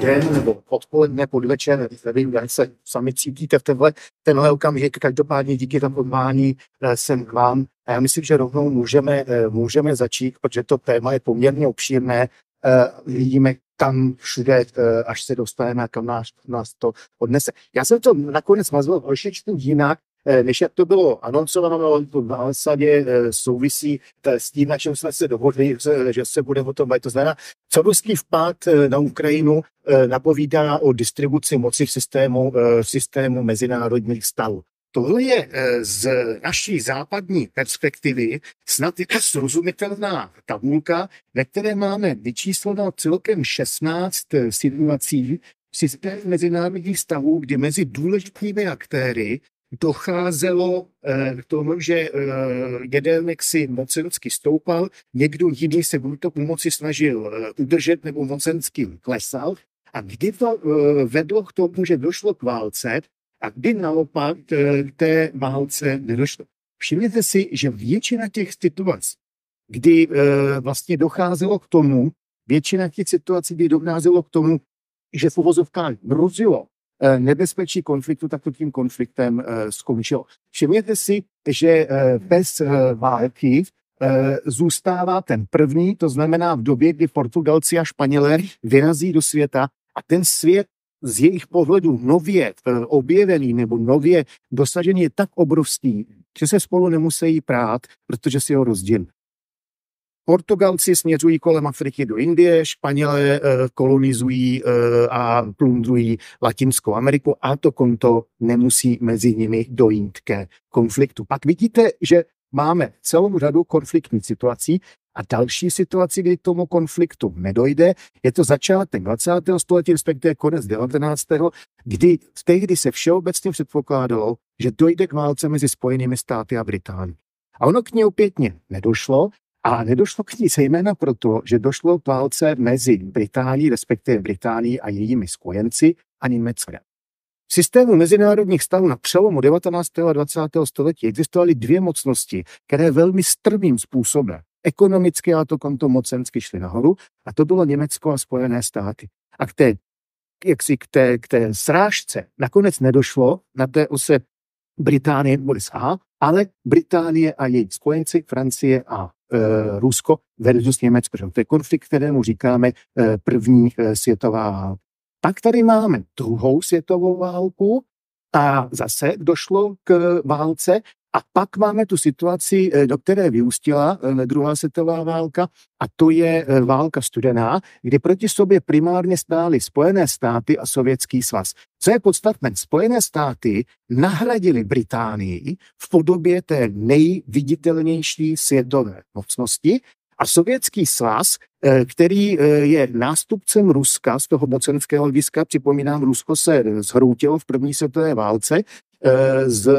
den nebo odpoledne, podvečer, nevím, jak se sami cítíte v tenhle okamžik. Každopádně díky za pozvání jsem k vám. A já myslím, že rovnou můžeme začít, protože to téma je poměrně obšírné. Vidíme tam všude, až se dostaneme, kam nás to odnese. Já jsem to nakonec nazval trošičku jinak, než jak to bylo anoncováno, to v zásadě souvisí s tím, na čem jsme se dohodli, že se bude o tom bavit. To znamená, co ruský vpád na Ukrajinu napovídá o distribuci moci v systému mezinárodních stavů. Tohle je z naší západní perspektivy snad jako srozumitelná tabulka, ve které máme vyčísleno celkem 16 situací v systému mezinárodních stavů, kdy mezi důležitými aktéry docházelo k tomu, že jeden si mocensky stoupal, někdo jiný se buď to pomoci snažil udržet nebo mocensky klesal. A kdy to vedlo k tomu, že došlo k válce, a kdy naopak k té válce nedošlo. Všimněte si, že většina těch situací, kdy vlastně docházelo k tomu, že v uvozovkách hrozilo nebezpečí konfliktu, tak to tím konfliktem skončilo. Všimněte si, že bez války zůstává ten první, to znamená v době, kdy Portugalci a Španělé vyrazí do světa a ten svět z jejich pohledu nově objevený nebo nově dosažený je tak obrovský, že se spolu nemusí prát, protože si ho rozdělí. Portugalci směřují kolem Afriky do Indie, Španělé kolonizují a plundrují Latinskou Ameriku a to konto nemusí mezi nimi dojít ke konfliktu. Pak vidíte, že máme celou řadu konfliktních situací a další situaci, kdy k tomu konfliktu nedojde, je to začátek 20. století, respektive konec 19. kdy tehdy se všeobecně předpokládalo, že dojde k válce mezi Spojenými státy a Británií. A ono k ní opětně nedošlo a nedošlo k ní zejména proto, že došlo k válce mezi Británií, respektive Británií a jejími spojenci a Německem. V systému mezinárodních stavů na přelomu 19. a 20. století existovaly dvě mocnosti, které velmi strmým způsobem ekonomicky a to konto mocensky šly nahoru a to bylo Německo a Spojené státy. A k té srážce nakonec nedošlo na té ose Británie USA, ale Británie a její spojenci, Francie a Rusko versus Německo. To je konflikt, kterému říkáme první světová válka. Pak tady máme druhou světovou válku a zase došlo k válce a pak máme tu situaci, do které vyústila druhá světová válka a to je válka studená, kdy proti sobě primárně stály Spojené státy a Sovětský svaz. Co je podstatné, Spojené státy nahradily Británii v podobě té nejviditelnější světové mocnosti a Sovětský svaz, který je nástupcem Ruska z toho mocenského hlediska, připomínám, Rusko se zhroutilo v první světové válce, z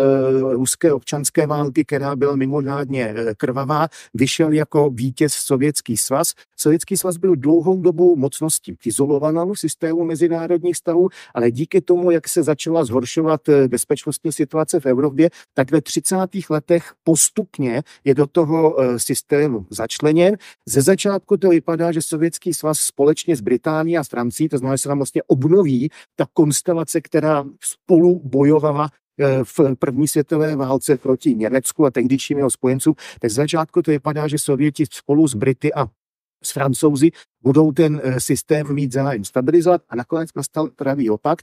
ruské občanské války, která byla mimořádně krvavá, vyšel jako vítěz Sovětský svaz. Sovětský svaz byl dlouhou dobu mocností izolovanou v systému mezinárodních stavů, ale díky tomu, jak se začala zhoršovat bezpečnostní situace v Evropě, tak ve 30. letech postupně je do toho systému začleněn. Ze začátku to vypadá, že Sovětský svaz společně s Británií a s Francií, to znamená, že se tam vlastně obnoví ta konstelace, která spolu bojovala v první světové válce proti Německu a tehdejším jeho spojencům, tak z začátku to vypadá, že Sověti spolu s Brity a s Francouzi budou ten systém mít zájem stabilizovat a nakonec nastal pravý opak.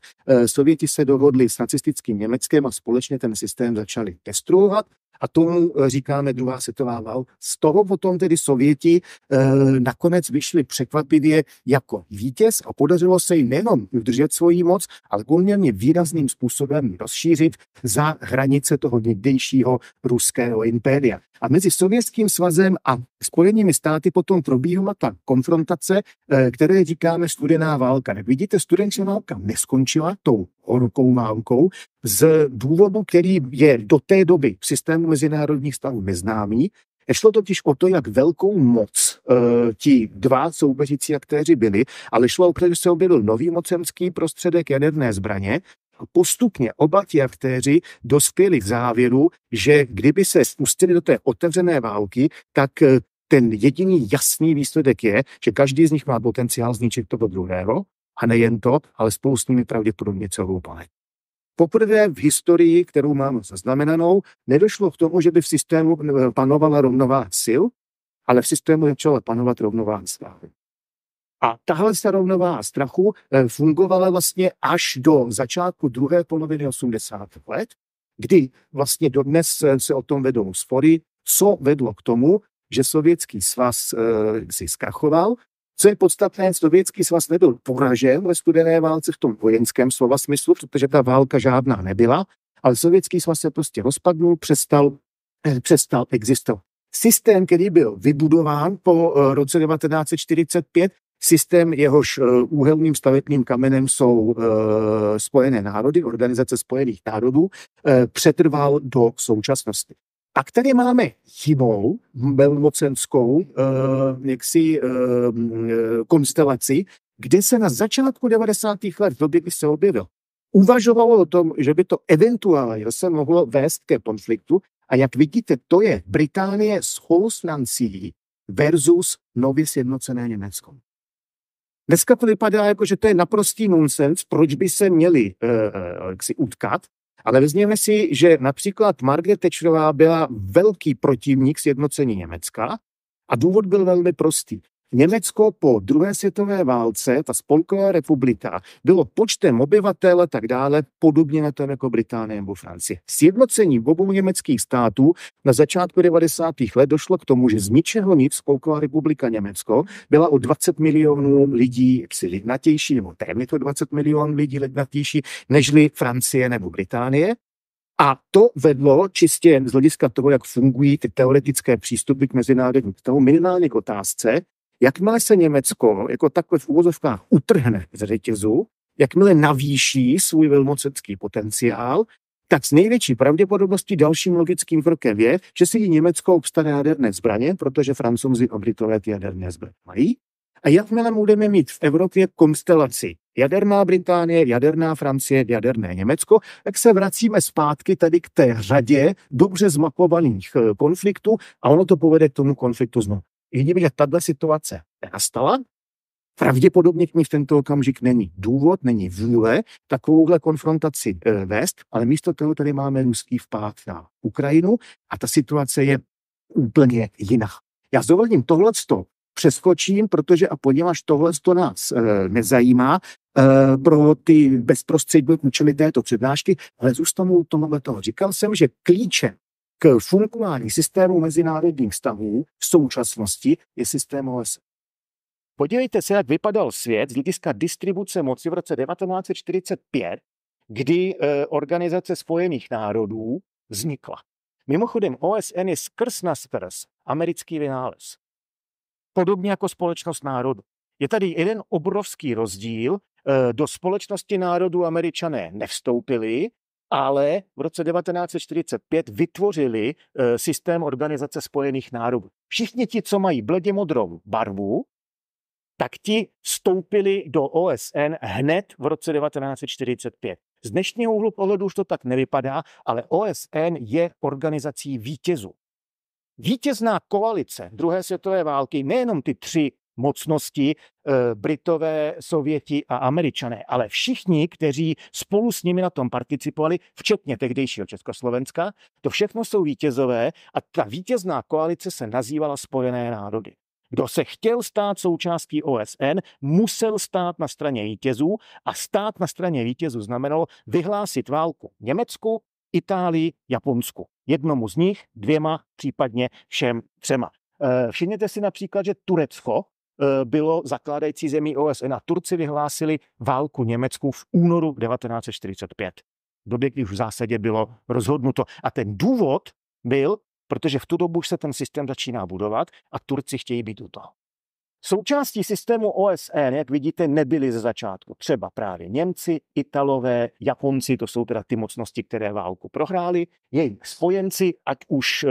Sověti se dohodli s nacistickým Německem a společně ten systém začali destruovat. A tomu říkáme druhá světová válka. Z toho potom tedy Sověti nakonec vyšli překvapivě jako vítěz a podařilo se jim nejenom udržet svoji moc, ale poměrně výrazným způsobem rozšířit za hranice toho někdejšího ruského impéria. A mezi Sovětským svazem a Spojenými státy potom probíhala ta konfrontace, které říkáme studená válka. Jak vidíte, studená válka neskončila tou horkou válkou z důvodu, který je do té doby v systému mezinárodních stavů neznámý. Šlo totiž o to, jak velkou moc ti dva soupeřící aktéři byli, ale šlo opravdu, že se objevil nový mocenský prostředek jaderné zbraně. A postupně oba ti aktéři dospěli k závěru, že kdyby se spustili do té otevřené války, tak ten jediný jasný výsledek je, že každý z nich má potenciál zničit toho druhého A nejen to, ale spolu s nimi pravděpodobně celou planetu. Poprvé v historii, kterou mám zaznamenanou, nedošlo k tomu, že by v systému panovala rovnováha sil, ale v systému začala panovat rovnováha strachu. A tahle rovnováha strachu fungovala vlastně až do začátku druhé poloviny 80. let, kdy vlastně dodnes se o tom vedou spory, co vedlo k tomu, že Sovětský svaz si zkrachoval. Co je podstatné, Sovětský svaz nebyl poražen ve studené válce v tom vojenském slova smyslu, protože ta válka žádná nebyla, ale Sovětský svaz se prostě rozpadnul, přestal existovat. Systém, který byl vybudován po roce 1945, systém, jehož úhelným stavebním kamenem jsou Spojené národy, Organizace spojených národů, přetrval do současnosti. Pak tady máme jinou velmocenskou konstelaci, kde se na začátku 90. let, v době, kdy se objevil, uvažovalo o tom, že by to eventuálně se mohlo vést ke konfliktu. A jak vidíte, to je Británie spolu s Francií versus nově sjednocené Německo. Dneska to vypadá jako, že to je naprostý nonsens, proč by se měli utkat, ale vezměme si, že například Margaret Thatcherová byla velký protivník sjednocení Německa a důvod byl velmi prostý. Německo po druhé světové válce, ta spolková republika, bylo počtem obyvatel a tak dále podobně na tom jako Británie nebo Francie. Sjednocení obou německých států na začátku 90. let došlo k tomu, že z ničeho nic spolková republika Německo byla o 20 milionů lidí lidnatější, nebo téměř o 20 milionů lidí lidnatější, nežli Francie nebo Británie. A to vedlo čistě z hlediska toho, jak fungují ty teoretické přístupy k mezinárodnímu vztahu, minimálně k otázce, jakmile se Německo jako takhle v uvozovkách utrhne z řetězu, jakmile navýší svůj velmocenský potenciál, tak s největší pravděpodobností dalším logickým krokem je, že si Německo obstane jaderné zbraně, protože Francouzi a Britové ty jaderné zbraně mají. A jakmile budeme mít v Evropě konstelaci jaderná Británie, jaderná Francie, jaderné Německo, tak se vracíme zpátky tady k té řadě dobře zmapovaných konfliktů a ono to povede k tomu konfliktu znovu. Vidíme, že tato situace nastala, pravděpodobně k ní v tento okamžik není důvod, není vůle takovouhle konfrontaci vést, ale místo toho tady máme ruský vpád na Ukrajinu a ta situace je úplně jiná. Já s dovolením tohleto přeskočím, protože a poněvadž tohleto nás nezajímá pro ty bezprostřední účely této přednášky, ale zůstanu tohoto. Říkal jsem, že klíčem k fungování systému mezinárodních vztahů v současnosti je systém OSN. Podívejte se, jak vypadal svět z hlediska distribuce moci v roce 1945, kdy Organizace spojených národů vznikla. Mimochodem OSN je skrz na skrz americký vynález. Podobně jako Společnost národů. Je tady jeden obrovský rozdíl. Do Společnosti národů Američané nevstoupili, ale v roce 1945 vytvořili systém Organizace spojených národů. Všichni ti, co mají bledě modrou barvu, tak ti vstoupili do OSN hned v roce 1945. Z dnešního úhlu pohledu už to tak nevypadá, ale OSN je organizací vítězů. Vítězná koalice druhé světové války, nejenom ty tři mocnosti, Britové, Sověti a Američané, ale všichni, kteří spolu s nimi na tom participovali, včetně tehdejšího Československa, to všechno jsou vítězové a ta vítězná koalice se nazývala Spojené národy. Kdo se chtěl stát součástí OSN, musel stát na straně vítězů a stát na straně vítězů znamenalo vyhlásit válku Německu, Itálii, Japonsku. Jednomu z nich, dvěma, případně všem třema. Všimněte si například, že Turecko bylo zakládající zemí OSN a Turci vyhlásili válku Německu v únoru 1945. V době, kdy už v zásadě bylo rozhodnuto. A ten důvod byl, protože v tu dobu už se ten systém začíná budovat a Turci chtějí být u toho. Součástí systému OSN, jak vidíte, nebyli ze začátku třeba právě Němci, Italové, Japonci, to jsou teda ty mocnosti, které válku prohráli, jejich spojenci, ať už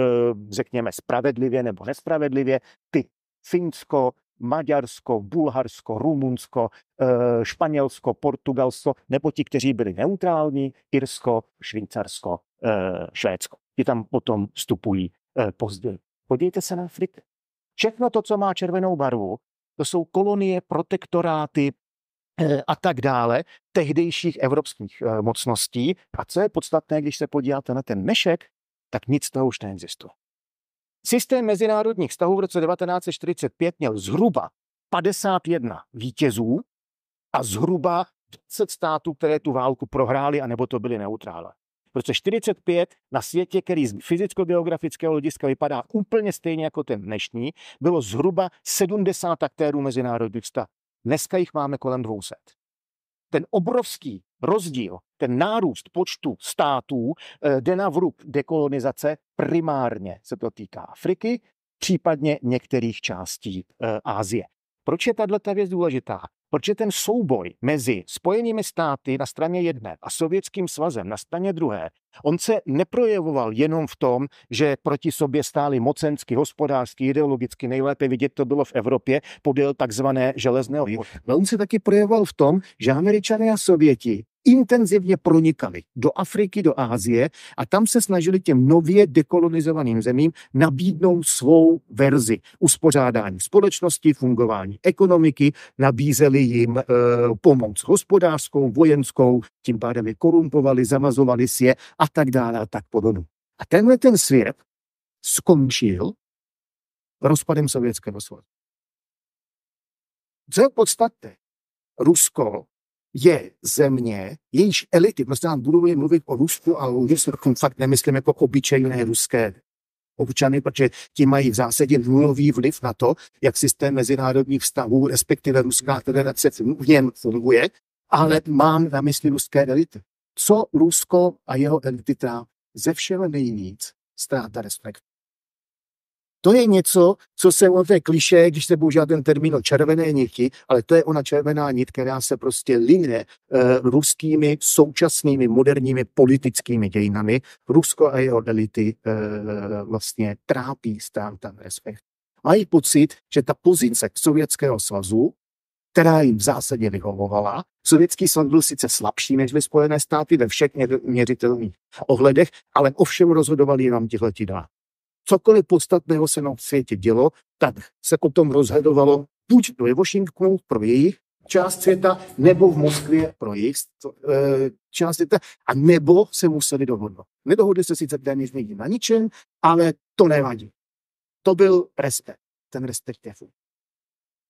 řekněme spravedlivě nebo nespravedlivě, ty Finsko, Maďarsko, Bulharsko, Rumunsko, Španělsko, Portugalsko, nebo ti, kteří byli neutrální, Irsko, Švýcarsko, Švédsko. Ti tam potom vstupují později. Podívejte se na Afriku. Všechno to, co má červenou barvu, to jsou kolonie, protektoráty a tak dále, tehdejších evropských mocností. A co je podstatné, když se podíváte na ten dnešek, tak nic z toho už neexistuje. Systém mezinárodních vztahů v roce 1945 měl zhruba 51 vítězů a zhruba 20 států, které tu válku prohrály, anebo to byly neutrále. V roce 1945 na světě, který z fyzicko-geografického hlediska vypadá úplně stejně jako ten dnešní, bylo zhruba 70 aktérů mezinárodních vztahů. Dneska jich máme kolem 200. Ten obrovský rozdíl, ten nárůst počtu států jde na vrub dekolonizace, primárně se to týká Afriky, případně některých částí Asie. Proč je tato věc důležitá? Protože ten souboj mezi Spojenými státy na straně jedné a Sovětským svazem na straně druhé, on se neprojevoval jenom v tom, že proti sobě stáli mocensky, hospodářsky, ideologicky, nejlépe vidět to bylo v Evropě podél takzvané železného vývoje. Ale on se taky projevoval v tom, že Američané a Sověti intenzivně pronikali do Afriky, do Asie a tam se snažili těm nově dekolonizovaným zemím nabídnout svou verzi uspořádání společnosti, fungování ekonomiky, nabízeli jim pomoc hospodářskou, vojenskou, tím pádem je korumpovali, zamazovali si je a tak dále a tak podobně. A tenhle ten svět skončil rozpadem Sovětského svazu. Co je podstatné? Rusko je země, jejíž elity, prostě nám budou mluvit o Rusku a o Rusku fakt nemyslím jako obyčejné ruské občany, protože ti mají v zásadě nulový vliv na to, jak systém mezinárodních vztahů, respektive Ruská federace v něm funguje, ale mám na mysli ruské elity. Co Rusko a jeho elity trápí? Ze všeho nejvíc ztráta respektu. To je něco, co se o té klišé, když se používá ten termín o červené niti, ale to je ona červená nit, která se prostě line ruskými současnými moderními politickými dějinami. Rusko a jeho elity vlastně trápí ztráta respektu. Mají pocit, že ta pozice Sovětského svazu, která jim v zásadě vyhovovala, Sovětský svaz byl sice slabší než Spojené státy ve všech měřitelných ohledech, ale ovšem rozhodovali jenom tihleti dva. Cokoliv podstatného se na světě dělo, tak se o tom rozhodovalo buď ve Washingtonu pro jejich část světa, nebo v Moskvě pro jejich část světa, a nebo se museli dohodnout. Nedohodli se sice téměř nikdy na ničem, ale to nevadí. To byl respekt. Ten respekt je furt.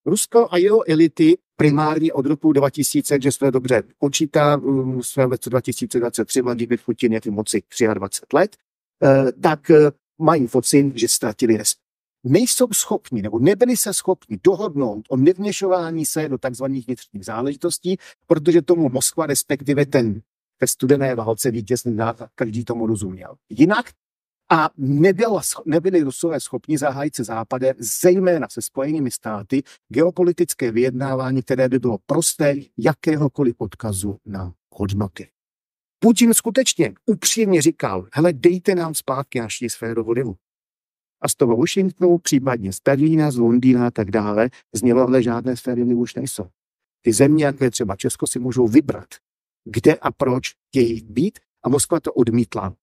Rusko a jeho elity primárně od roku 2000, že jsme dobře počítá, jsme v roce 2023, Vladimír Putin je v moci 23 let, tak mají pocit, že ztratili respekt. Nejsou schopni, nebo nebyli se schopni dohodnout o nevměšování se do takzvaných vnitřních záležitostí, protože tomu Moskva, respektive ten ve studené válce vítězný dát, každý tomu rozuměl. Jinak a nebyli Rusové schopni zahájit se Západem, zejména se Spojenými státy, geopolitické vyjednávání, které by bylo prosté jakéhokoliv odkazu na hodnoty. Putin skutečně upřímně říkal, hele, dejte nám zpátky naši sféru vlivu. A z toho Washingtonu, případně z Berlína, z Londýna a tak dále, znělo, ale žádné sféry vlivu už nejsou. Ty země, jako je třeba Česko, si můžou vybrat, kde a proč chtějí být, a Moskva to odmítla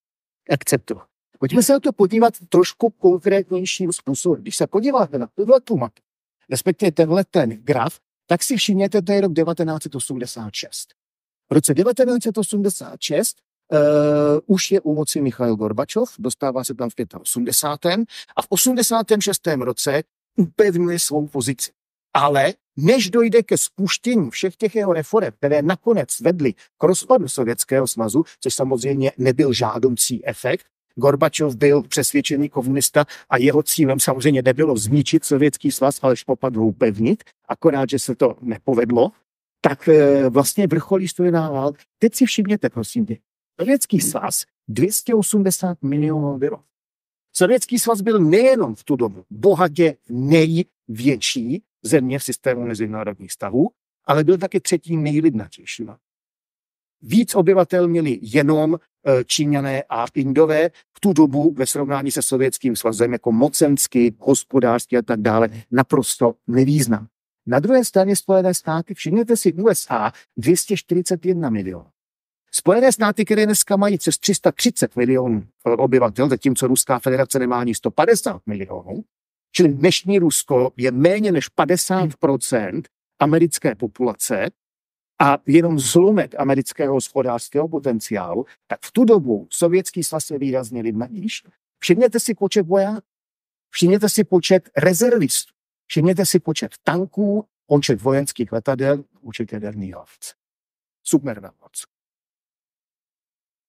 akceptovat. Pojďme se na to podívat trošku konkrétnějším způsobem. Když se podíváte na tuto mapu, respektive tenhle ten graf, tak si všimněte, to je rok 1986. V roce 1986 už je u moci Michail Gorbačov, dostává se tam v 85. a v 86. roce upevňuje svou pozici. Ale než dojde ke spuštění všech těch jeho reforem, které nakonec vedly k rozpadu Sovětského svazu, což samozřejmě nebyl žádoucí efekt, Gorbačov byl přesvědčený komunista a jeho cílem samozřejmě nebylo zničit Sovětský svaz, ale špopat ho upevnit, akorát, že se to nepovedlo, tak vlastně vrcholí studená válka. Teď si všimněte, prosím tě, Sovětský svaz 280 milionů obyvatel. Sovětský svaz byl nejenom v tu dobu bohatě největší země v systému mezinárodních vztahů, ale byl taky třetí nejlidnatější. Víc obyvatel měli jenom Číňané a Indové v tu dobu ve srovnání se Sovětským svazem jako mocenský, hospodářský a tak dále naprosto nevýznam. Na druhé straně Spojené státy, všimněte si USA, 241 milionů. Spojené státy, které dneska mají přes 330 milionů obyvatel, zatímco Ruská federace nemá ani 150 milionů, čili dnešní Rusko je méně než 50% americké populace, a jenom zlomek amerického hospodářského potenciálu, tak v tu dobu Sovětský svaz je výrazně lidnatější. Všimněte si počet vojáků, všimněte si počet rezervistů, všimněte si počet tanků, počet vojenských letadel, počet jaderných hlavic. Superná moc.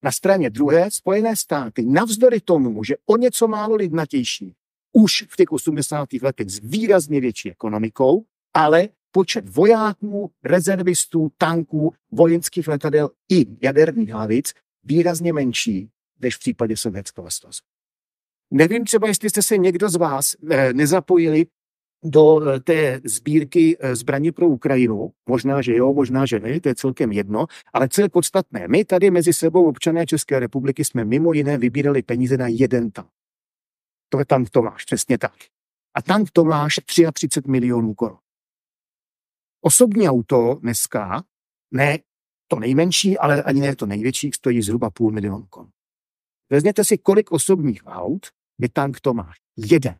Na straně druhé Spojené státy, navzdory tomu, že o něco málo lidnatější, už v těch 80. letech s výrazně větší ekonomikou, ale počet vojáků, rezervistů, tanků, vojenských letadel i jaderných hlavic výrazně menší než v případě Sovětského svazu. Nevím třeba, jestli jste se někdo z vás nezapojili do té sbírky zbraní pro Ukrajinu. Možná, že jo, možná, že ne, to je celkem jedno, ale co je podstatné, my tady mezi sebou občané České republiky jsme mimo jiné vybírali peníze na jeden tank. To je tank Tomáš, přesně tak. A tank Tomáš 33 milionů korun. Osobní auto dneska, ne to nejmenší, ale ani ne to největší, stojí zhruba 500 000 korun. Vezměte si, kolik osobních aut je tank Tomáš. Jeden.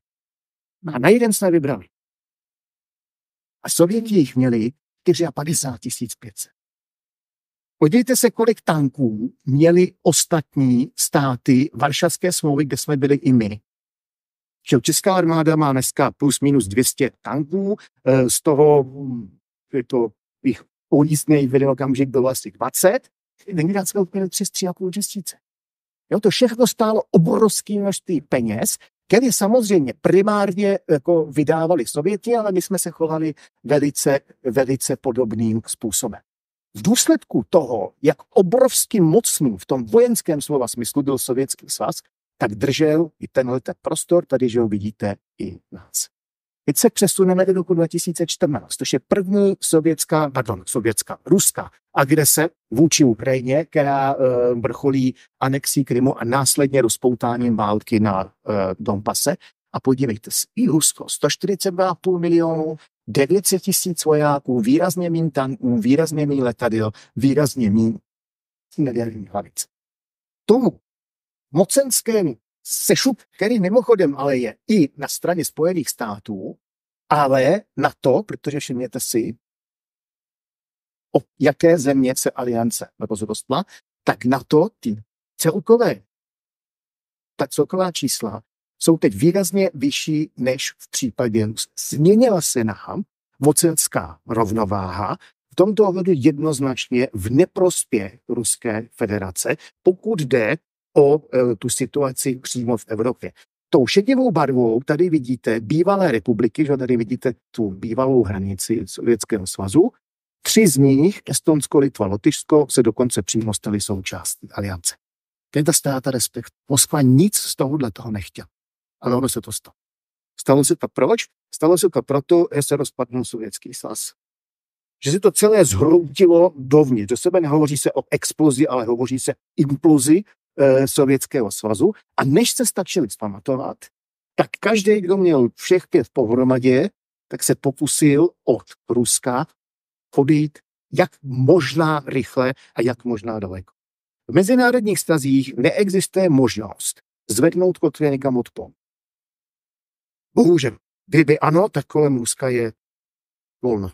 A na jeden jsme vybrali. A Sověti jich měli 54 500. Podívejte se, kolik tanků měli ostatní státy Varšavské smlouvy, kde jsme byli i my. Česká armáda má dneska plus minus 200 tanků, z toho je to jich pojízdnej v jeden okamžik bylo asi 20, tenkrát jsme měli 3,5 tisíce. Jo, to všechno stálo obrovské množství peněz, které samozřejmě primárně jako vydávali Sověti, ale my jsme se chovali velice podobným způsobem. V důsledku toho, jak obrovsky mocný v tom vojenském slova smyslu byl Sovětský svaz, tak držel i tenhle prostor, tady, že ho vidíte, i nás. Teď se přesuneme do roku 2014, což je první ruská agrese vůči Ukrajině, která vrcholí anexí Krymu a následně rozpoutáním války na Donbase. A podívejte se, i Rusko, 142,5 milionů, 900 000 vojáků, výrazně míň tanků, výrazně míň letadel, výrazně míň jaderných hlavic. Tomu mocenskému sešup, který mimochodem ale je i na straně Spojených států, ale na to, protože všimněte si, o jaké země se aliance rozrostla, tak na to ta celková čísla jsou teď výrazně vyšší než v případě Ruska. Změnila se nám mocenská rovnováha, v tomto ohledu jednoznačně v neprospěch Ruské federace, pokud jde o tu situaci přímo v Evropě. Tou šedivou barvou tady vidíte bývalé republiky, že tady vidíte tu bývalou hranici Sovětského svazu. 3 z nich, Estonsko, Litva, Lotyšsko, se dokonce přímo staly součástí aliance. Tento stát a respekt. Moskva nic z tohohle toho nechtěla. Ale ono se to stalo. Stalo se to proč? Stalo se to proto, že se rozpadl Sovětský svaz. Že se to celé zhroutilo dovnitř. Do sebe nehovoří se o explozi, ale hovoří se implozi Sovětského svazu. A než se stačili vzpamatovat, tak každý, kdo měl všech 5 pohromadě, tak se pokusil od Ruska odejít jak možná rychle a jak možná daleko. V mezinárodních vztazích neexistuje možnost zvednout kotvě někam od pol. Bohužel, kdyby ano, tak kolem Ruska je volno.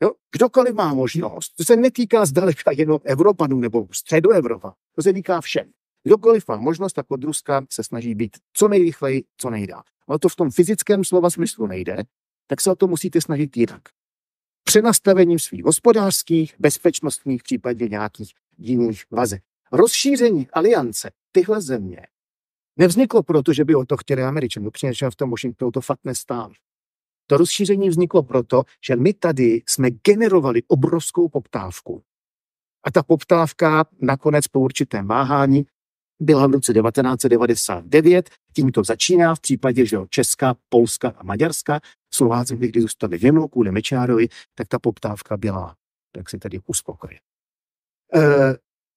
Jo? Kdokoliv má možnost, to se netýká zdaleka jenom Evropanů nebo Středoevropa, to se týká všem. Kdokoliv má možnost, tak od Ruska se snaží být co nejrychleji, co nejdál. Ale to v tom fyzickém slova smyslu nejde, tak se o to musíte snažit jinak. Přenastavením svých hospodářských, bezpečnostních, případně nějakých jiných vazeb. Rozšíření aliance tyhle země nevzniklo proto, že by o to chtěli Američané. Upřímně v tom Washingtonu to fakt nestálo. To rozšíření vzniklo proto, že my tady jsme generovali obrovskou poptávku. A ta poptávka nakonec po určitém váhání byla v roce 1999. Tím to začíná v případě, že Česka, Polska a Maďarska. Slováci, když zůstali v Jemlu kvůli Mečiarovi, tak ta poptávka byla, tak se tady uspokojit.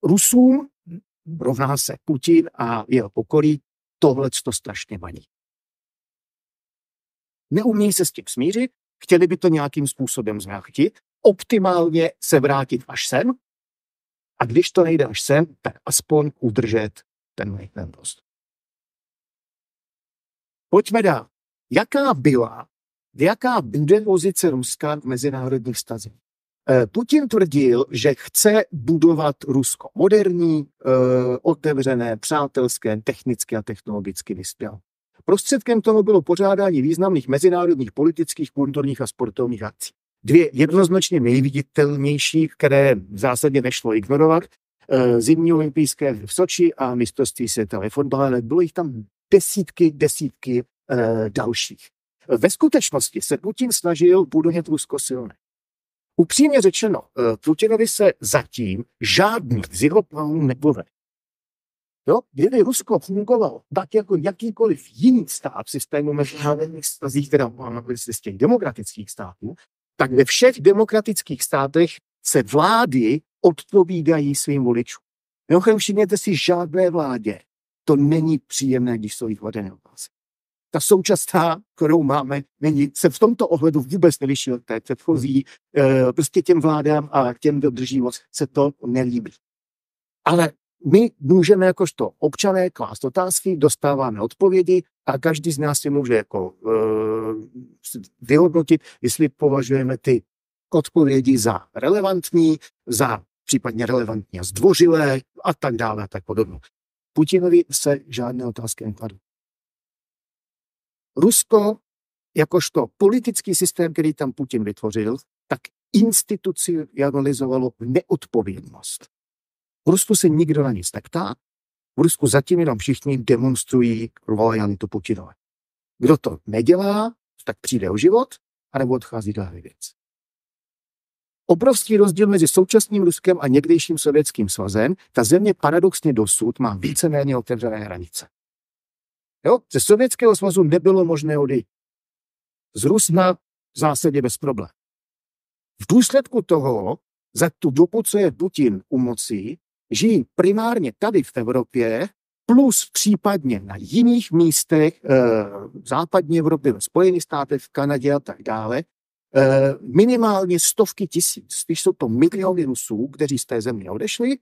Rusům rovná se Putin a jeho okolí, tohleto strašně vadí. Neumí se s tím smířit, chtěli by to nějakým způsobem zvrátit, optimálně se vrátit až sem, a když to nejde až sem, tak aspoň udržet ten prostor. Pojďme dál. Jaká bude pozice Ruska v mezinárodních vztazích? Putin tvrdil, že chce budovat Rusko moderní, otevřené, přátelské, technicky a technologicky vyspělé. Prostředkem tomu bylo pořádání významných mezinárodních politických, kulturních a sportovních akcí. Dvě jednoznačně nejviditelnější, které v zásadě nešlo ignorovat, zimní olympijské v Soči a mistrovství světa ve fotbale, ale bylo jich tam desítky dalších. Ve skutečnosti se Putin snažil budovat Rusko silné. Upřímně řečeno, Putinovi se zatím žádný z jeho plánů nepovede. Jo? Kdyby Rusko fungovalo tak jako jakýkoliv jiný stát v systému mezinárodních vztazích, teda z těch demokratických států, tak ve všech demokratických státech se vlády odpovídají svým voličům. Mimochodem, všimněte si, žádné vládě to není příjemné, když jsou jich vedené otázky. Ta současná, kterou máme, se v tomto ohledu vůbec neliší od té předchozí. Prostě těm vládám a těm, kdo drží moc, se to nelíbí. Ale my můžeme jakožto občané klást otázky, dostáváme odpovědi a každý z nás si může jako vyhodnotit, jestli považujeme ty odpovědi za relevantní, za případně relevantní a zdvořilé a tak dále a tak podobně. Putinovi se žádné otázky nekladou. Rusko, jakožto politický systém, který tam Putin vytvořil, tak institucionalizovalo neodpovědnost. V Rusku se nikdo na nic neptá, v Rusku zatím jenom všichni demonstrují lojalitu Putinovi. Kdo to nedělá, tak přijde o život, anebo odchází do věc. Obrovský rozdíl mezi současným Ruskem a někdejším Sovětským svazem, ta země paradoxně dosud má víceméně otevřené hranice. Jo? Ze Sovětského svazu nebylo možné odejít. Z Ruska v zásadě bez problémů. V důsledku toho, za tu dobu, co je Putin u moci, žijí primárně tady v Evropě, plus případně na jiných místech v západní Evropě, ve Spojených státech, v Kanadě a tak dále, minimálně stovky tisíc, spíš jsou to miliony Rusů, kteří z té země odešli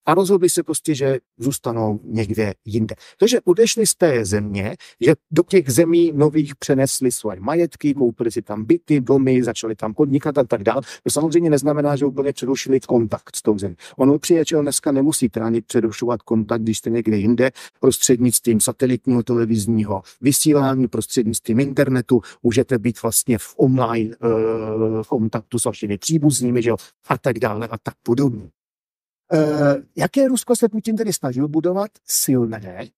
a rozhodli se prostě, že zůstanou někde jinde. Takže odešli z té země, že do těch zemí nových přenesli svoje majetky, koupili si tam byty, domy, začali tam podnikat a tak dále. To samozřejmě neznamená, že úplně přerušili kontakt s tou zemí. Ono přijatel dneska nemusí tránit přerušovat kontakt, když jste někde jinde, prostřednictvím satelitního televizního vysílání, prostřednictvím internetu, můžete být vlastně v online kontaktu s vašimi příbuznými, že jo, a tak dále a tak podobně. Jaké Rusko se Putin tedy snažil budovat? Silné.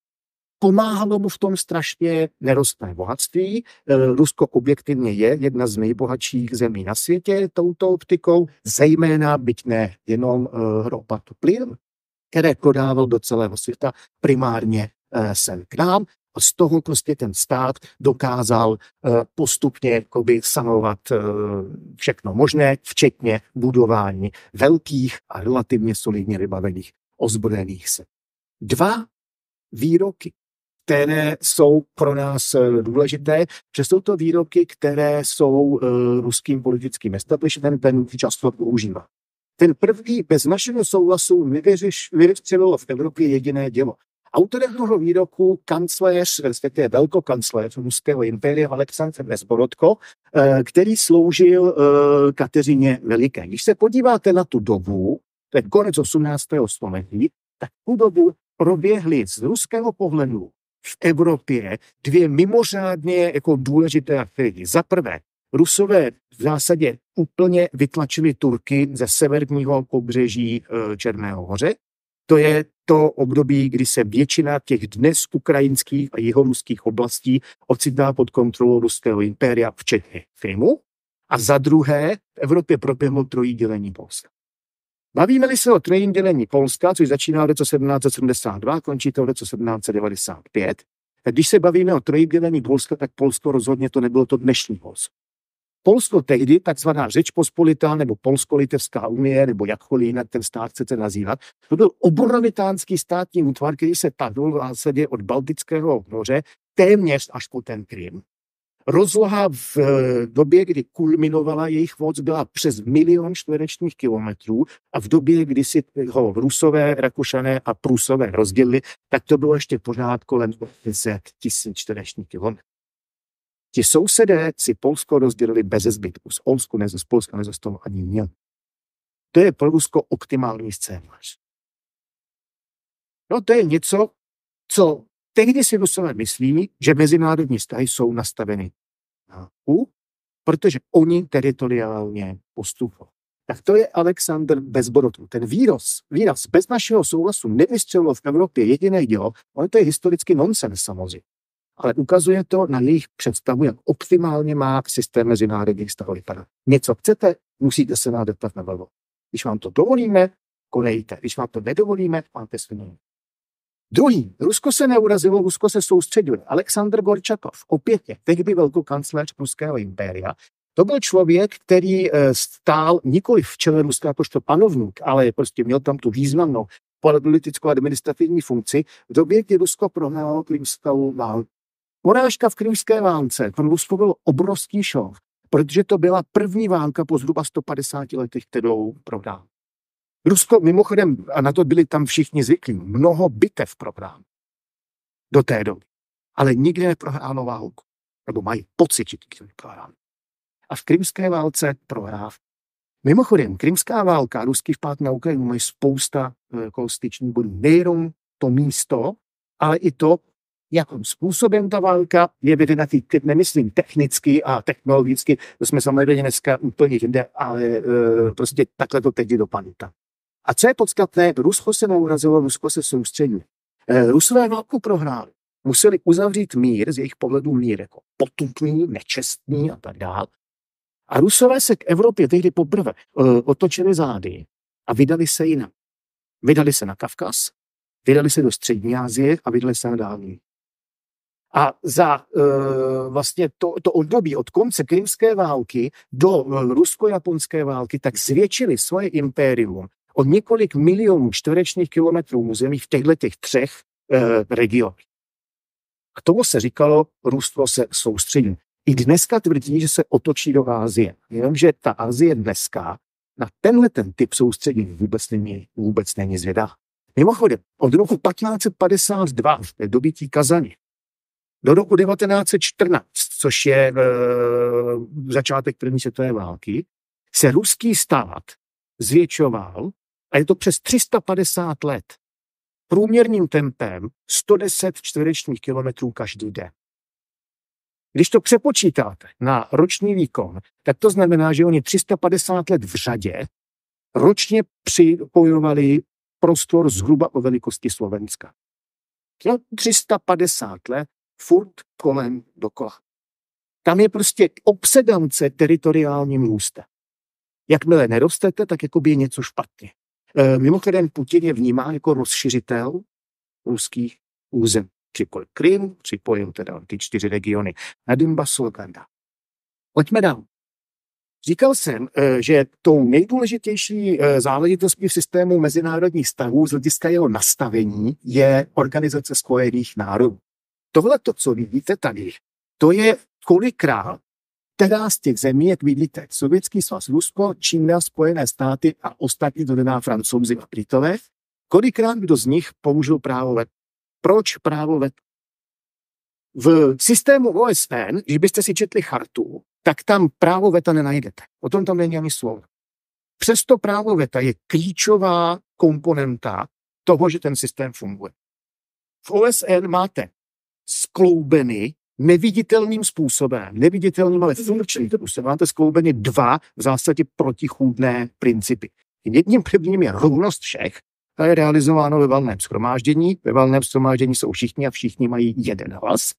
Pomáhalo mu v tom strašně nerostné bohatství. Rusko objektivně je jedna z nejbohatších zemí na světě touto optikou, zejména byť ne jenom ropa to plyn, které prodával do celého světa, primárně sem k nám. A z toho prostě ten stát dokázal postupně sanovat všechno možné, včetně budování velkých a relativně solidně vybavených ozbrojených sil. Dva výroky, které jsou pro nás důležité, že jsou to výroky, které jsou ruským politickým establishmentem často používá. Ten první bez našeho souhlasu nevyvstřelilo v Evropě jediné dělo. Autorem toho výroku kancléř, respektive velkokancléř ruského impéria Alexandr Bezborodko, který sloužil Kateřině Veliké. Když se podíváte na tu dobu, to je konec 18. století, tak tu dobu proběhly z ruského pohledu v Evropě dvě mimořádně jako důležité aktivity. Za prvé, Rusové v zásadě úplně vytlačili Turky ze severního pobřeží Černého moře. To je to období, kdy se většina těch dnes ukrajinských a jihoruských oblastí ocitá pod kontrolou ruského impéria, včetně Krymu. A za druhé, v Evropě proběhlo trojí dělení Polska. Bavíme-li se o trojím dělení Polska, což začíná v roce 1772, končí to v roce 1795, tak když se bavíme o trojím dělení Polska, tak Polsko rozhodně to nebylo to dnešní Polsko. Polsko tehdy, takzvaná Řeč Pospolitá nebo Polsko-Litevská unie, nebo jakkoliv jinak ten stát chcete nazývat, to byl obrovitánský státní útvar, který se táhnul v zásadě od Baltického moře téměř až po ten Krym. Rozloha v době, kdy kulminovala jejich moc, byla přes 1 000 000 čtverečních kilometrů a v době, kdy si ho Rusové, Rakušané a Prusové rozdělili, tak to bylo ještě pořád kolem 10 000 čtverečních kilometrů. Ti sousedé si Polsko rozdělili bez zbytku. Z Polska nezostalo ani měl. To je pro Rusko optimální scénář. No to je něco, co tehdy si Rusové myslí, že mezinárodní vztahy jsou nastaveny na U, protože oni teritoriálně postupují. Tak to je Alexandr Bezborodný. Ten výraz bez našeho souhlasu nevystřelilo v Evropě jediné dělo, ale to je historicky nonsens samozřejmě. Ale ukazuje to na jejich představu, jak optimálně má systém mezinárodních vztahů vypadat. Něco chcete, musíte se nás zeptat na hlavu. Když vám to dovolíme, konejte. Když vám to nedovolíme, máte svinění. Druhý. Rusko se neurazilo, Rusko se soustředilo. Aleksandr Gorčakov, opět je tehdy velkokancléř Ruského impéria. To byl člověk, který stál nikoli v čele Ruska jakožto panovník, ale prostě měl tam tu významnou politickou administrativní funkci v době, kdy Rusko prohrálo krymskou válku. Porážka v krymské válce pro Rusko byl obrovský šok, protože to byla první válka po zhruba 150 letech, kterou prohrál. Rusko mimochodem, a na to byli tam všichni zvyklí, mnoho bitev prohrál do té doby, ale nikdy neprohrálo válku, nebo mají pocit, že nikdy neprohrálo. A v krymské válce prohrál. Mimochodem, krymská válka, ruský vpád na Ukrajinu mají spousta styčných bodů. Nejenom to místo, ale i to, jakým způsobem ta válka je vedena, teď nemyslím technicky a technologicky, to jsme samozřejmě dneska úplně jinde, ale prostě takhle to teď dopadne. A co je podstatné, Rusko se neurazilo, Rusko se soustředilo. Rusové válku prohráli. Museli uzavřít mír, z jejich pohledu mír jako potupný, nečestný a tak dále. A Rusové se k Evropě tehdy poprvé otočili zády a vydali se jinam. Vydali se na Kavkaz, vydali se do Střední Asie a vydali se na Dálný. A za vlastně to období od konce krymské války do rusko-japonské války tak zvětšili svoje impérium o několik milionů čtverečních kilometrů území v těchto třech regionech. A tomu se říkalo, Rusko se soustředí. I dneska tvrdí, že se otočí do Asie. Jenomže ta Asie dneska na tenhle ten typ soustředění vůbec není zvědá. Mimochodem, od roku 1552 v dobytí Kazani do roku 1914, což je začátek první světové války, se ruský stát zvětšoval a je to přes 350 let průměrným tempem 110 čtverečních kilometrů každý den. Když to přepočítáte na roční výkon, tak to znamená, že oni 350 let v řadě ročně připojovali prostor zhruba o velikosti Slovenska. 350 let furt kolem dokola. Tam je prostě obsedance teritoriálním růstem. Jakmile nerostete, tak jakoby je něco špatně. Mimochodem Putin je vnímá jako rozšiřitel ruských území. Připojil Krym, připojil teda ty 4 regiony na Donbasu a tak dále. Pojďme dál. Říkal jsem, že tou nejdůležitější záležitostí v systému mezinárodních vztahů z hlediska jeho nastavení je Organizace spojených národů. Tohle, co vidíte tady, to je kolikrát, která z těch zemí, jak vidíte, Sovětský svaz, Rusko, Čína, Spojené státy a ostatní, to znamená Francouzi a Britové, kolikrát kdo z nich použil právo veta. Proč právo veta? V systému OSN, když byste si četli chartu, tak tam právo veta nenajdete. O tom tam není ani slovo. Přesto právo veta je klíčová komponenta toho, že ten systém funguje. V OSN máte skloubeny neviditelným způsobem, neviditelným, ale funkčním způsobem, máte skloubeny 2 v zásadě protichůdné principy. Jedním prvním je rovnost všech, to je realizováno ve valném shromáždění. Ve valném shromáždění jsou všichni a všichni mají jeden hlas.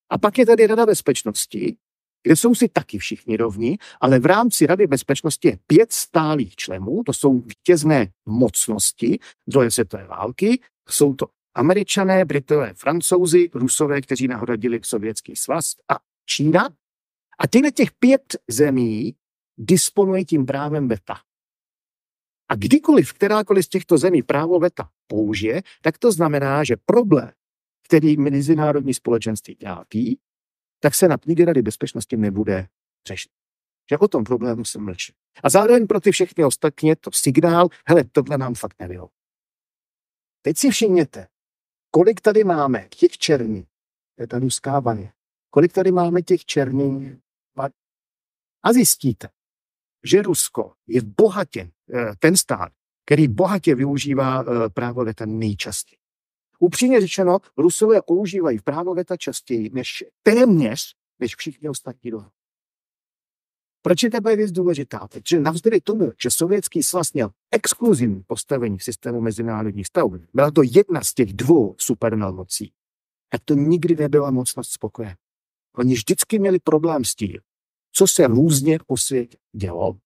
A pak je tady Rada bezpečnosti, kde jsou si taky všichni rovní, ale v rámci Rady bezpečnosti je 5 stálých členů, to jsou vítězné mocnosti druhé světové války, jsou to Američané, Britové, Francouzi, Rusové, kteří nahradili Sovětský svaz a Čína. A těch 5 zemí disponuje tím právem veta. A kdykoliv kterákoliv z těchto zemí právo veta použije, tak to znamená, že problém, který mezinárodní společenství dělí, tak se na půdě Rady bezpečnosti nebude řešit. Že o tom problému se mlčí. A zároveň pro ty všechny ostatní je to signál, hele, tohle nám fakt nevyhovuje. Teď si všimněte, kolik tady máme těch černých, to je ta ruská vaně, kolik tady máme těch černých a zjistíte, že Rusko je bohatě ten stát, který bohatě využívá právo veta nejčastěji. Upřímně řečeno, Rusové používají právo veta častěji než všichni ostatní dohromady. Proč je tato věc důležitá? Protože navzdory tomu, že Sovětský svaz měl exkluzivní postavení v systému mezinárodních stavů, byla to jedna z těch dvou supervelmocí, tak to nikdy nebyla mocnost spokojená. Oni vždycky měli problém s tím, co se různě po světě dělo,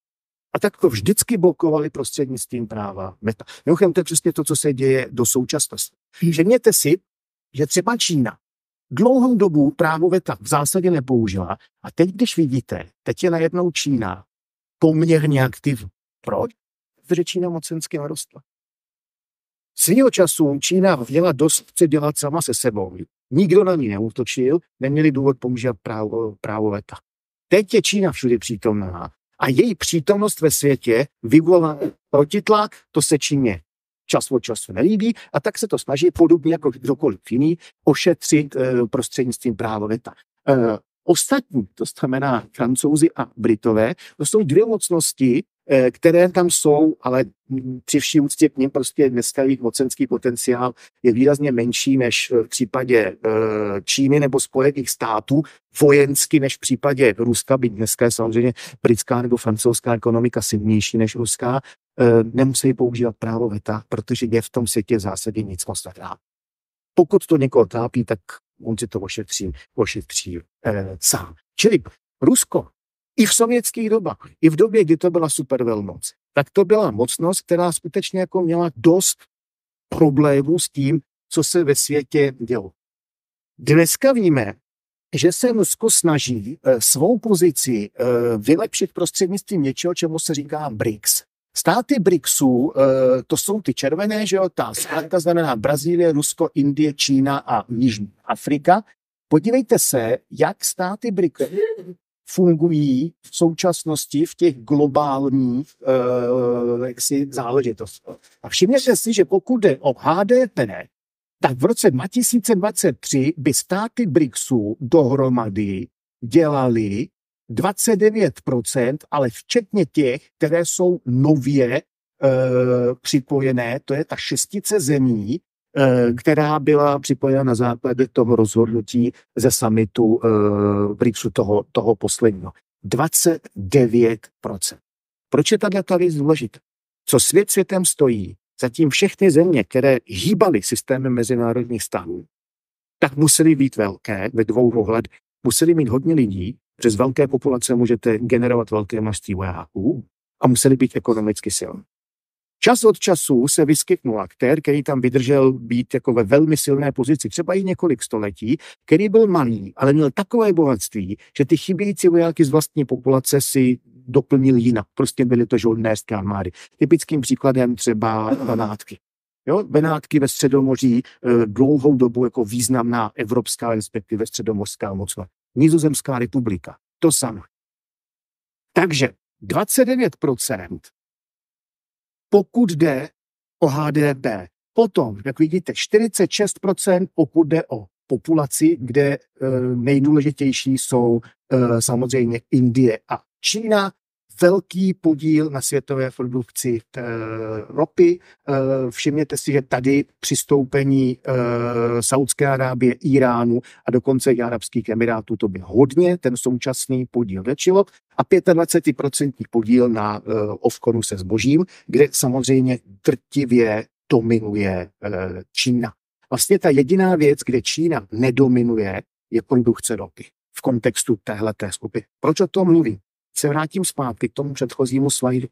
a tak to vždycky blokovali prostřednictvím práva veta. Mimochodem, to je přesně to, co se děje do současnosti. Všimněte si, že třeba Čína dlouhou dobu právo veta v zásadě nepoužila a teď, když vidíte, teď je najednou Čína poměrně aktivní. Proč? Protože Čína mocensky narostla. Svýho času Čína měla dost co dělat sama se sebou. Nikdo na ní neútočil, neměli důvod používat právo veta. Teď je Čína všude přítomná a její přítomnost ve světě vyvolá protitlak, to se Číně čas od času nelíbí a tak se to snaží podobně jako kdokoliv jiný ošetřit prostřednictvím práva veta. Ostatní, to znamená Francouzi a Britové, to jsou dvě mocnosti, které tam jsou, ale při vší úctě k nim prostě dneska jejich mocenský potenciál je výrazně menší než v případě Číny nebo Spojených států, vojensky než v případě Ruska, byť dneska je samozřejmě britská nebo francouzská ekonomika silnější než ruská, nemusí používat právo veta, protože je v tom světě v zásadě nic moc nedá. Pokud to někoho trápí, tak on si to ošetří sám. Čili Rusko i v sovětských dobách, i v době, kdy to byla supervelmoc, tak to byla mocnost, která skutečně jako měla dost problémů s tím, co se ve světě dělo. Dneska víme, že se Rusko snaží svou pozici vylepšit prostřednictvím něčeho, čemu se říká BRICS. Státy BRICSu, to jsou ty červené, že jo, ta zkrátka znamená Brazílie, Rusko, Indie, Čína a Jižní Afrika. Podívejte se, jak státy BRICS fungují v současnosti v těch globálních záležitostech. A všimněte si, že pokud jde o HDP, tak v roce 2023 by státy BRICSu dohromady dělali 29%, ale včetně těch, které jsou nově připojené, to je ta šestice zemí, která byla připojena na základě toho rozhodnutí ze summitu BRICSu toho posledního. 29%. Proč je tato věc důležitá? Co svět světem stojí, zatím všechny země, které hýbaly systémem mezinárodních vztahů, tak musely být velké ve dvou ohledech. Museli mít hodně lidí, přes velké populace můžete generovat velké množství vojáků a museli být ekonomicky silní. Čas od času se vyskytnul aktér, který tam vydržel být jako ve velmi silné pozici, třeba i několik století, který byl malý, ale měl takové bohatství, že ty chybějící vojáky z vlastní populace si doplnil jinak. Prostě byly to žoldnéřské armády. Typickým příkladem třeba Benátky. Jo, Benátky ve Středomoří dlouhou dobu jako významná evropská, respektive středomořská mocnost. Nizozemská republika, to samé. Takže 29%, pokud jde o HDP. Potom, jak vidíte, 46%, pokud jde o populaci, kde nejdůležitější jsou samozřejmě Indie a Čína. Velký podíl na světové produkci ropy. Všimněte si, že tady přistoupení Saúdské Arábie, Iránu a dokonce i Arabských Emirátů to by hodně ten současný podíl většilo a 25% podíl na obchodu se zbožím, kde samozřejmě drtivě dominuje Čína. Vlastně ta jediná věc, kde Čína nedominuje, je produkce ropy v kontextu téhleté skupiny. Proč o tom mluvím? Se vrátím zpátky k tomu předchozímu slajdu.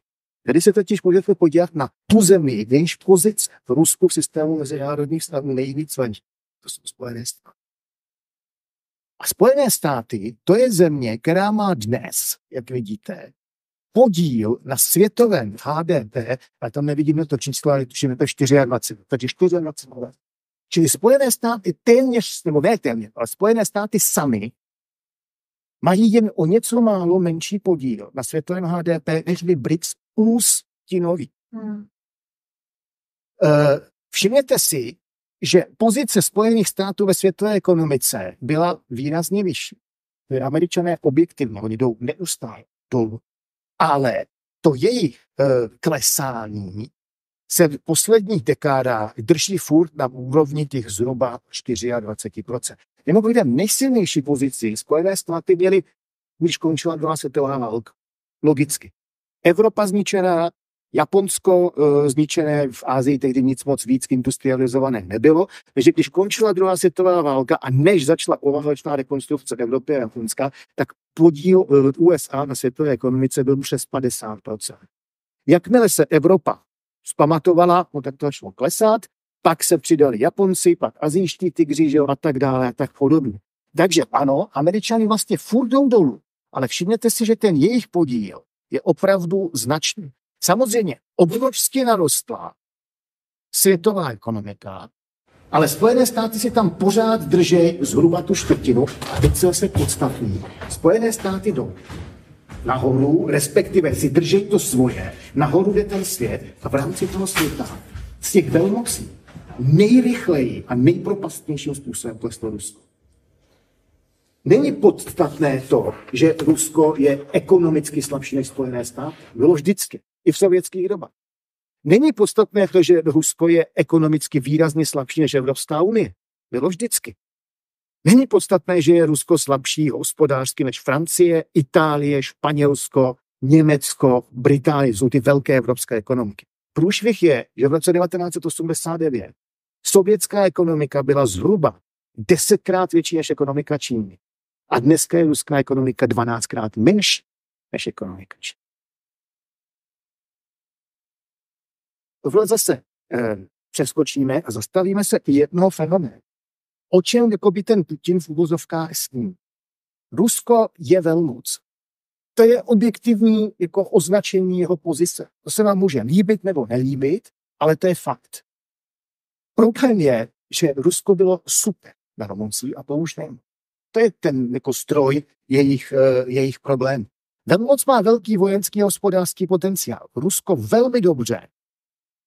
Tady se totiž můžete podívat na tu zemi, jejíž pozice v Rusku v systému mezinárodních vztahů nejvíc vadí. To jsou Spojené státy. A Spojené státy, to je země, která má dnes, jak vidíte, podíl na světovém HDP, ale tam nevidíme to číslo, ale tuším, je to 24. Takže 24. Čili Spojené státy téměř, nebo ne téměř, ale Spojené státy sami mají jen o něco málo menší podíl na světovém HDP, než by BRICS plus ti noví. Všimněte si, že pozice Spojených států ve světové ekonomice byla výrazně vyšší. Američané objektivně, oni jdou neustále dolů. Ale to jejich klesání se v posledních dekádách drží furt na úrovni těch zhruba 24%. Mimochodem nejsilnější pozici Spojené státy měly, když končila druhá světová válka. Logicky. Evropa zničená, Japonsko zničené, v Asii tehdy nic moc víc industrializované nebylo, takže když končila druhá světová válka a než začala poválečná rekonstrukce Evropy a Japonska, tak podíl USA na světové ekonomice byl přes 50%. Jakmile se Evropa zpamatovala, no tak to začalo klesat, pak se přidali Japonci, pak asijští tygři, že jo, a tak dále a tak podobně. Takže ano, Američani vlastně furt jdou dolů, ale všimněte si, že ten jejich podíl je opravdu značný. Samozřejmě obrovsky narostla světová ekonomika, ale Spojené státy si tam pořád drží zhruba tu čtvrtinu a teď se zase podstatní. Spojené státy jdou nahoru, respektive si drží to svoje, nahoru jde ten svět a v rámci toho světa z těch velmocí nejrychleji a nejpropastnějším způsobem kleslo Rusko. Není podstatné to, že Rusko je ekonomicky slabší než Spojené státy. Bylo vždycky, i v sovětských dobách. Není podstatné to, že Rusko je ekonomicky výrazně slabší než Evropská unie. Bylo vždycky. Není podstatné, že je Rusko slabší hospodářsky než Francie, Itálie, Španělsko, Německo, Británie. Jsou ty velké evropské ekonomiky. Průšvih je, že v roce 1989 sovětská ekonomika byla zhruba 10krát větší než ekonomika Číny. A dneska je ruská ekonomika 12krát menší než ekonomika Číny. Tohle zase přeskočíme a zastavíme se i jednoho fenoménu. O čem jakoby ten Putin v uvozovkách sní? Rusko je velmoc. To je objektivní jako označení jeho pozice. To se vám může líbit nebo nelíbit, ale to je fakt. Problém je, že Rusko bylo super velmocí a to už není. To je ten jako stroj jejich problém. Velmoc má velký vojenský a hospodářský potenciál. Rusko velmi dobře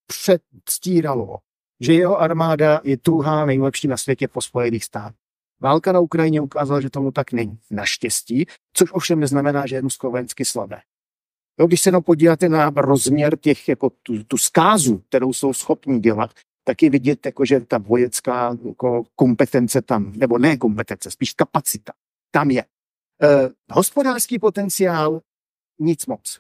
předstíralo, že jeho armáda je druhá nejlepší na světě po Spojených státech. Válka na Ukrajině ukázala, že tomu tak není. Naštěstí, což ovšem neznamená, že je Rusko vojensky slabé. Jo, když se podíváte na rozměr těch, jako tu zkázu, kterou jsou schopni dělat, tak je vidět, jako, že ta vojenská jako kompetence tam, nebo ne kompetence, spíš kapacita, tam je. Hospodářský potenciál nic moc.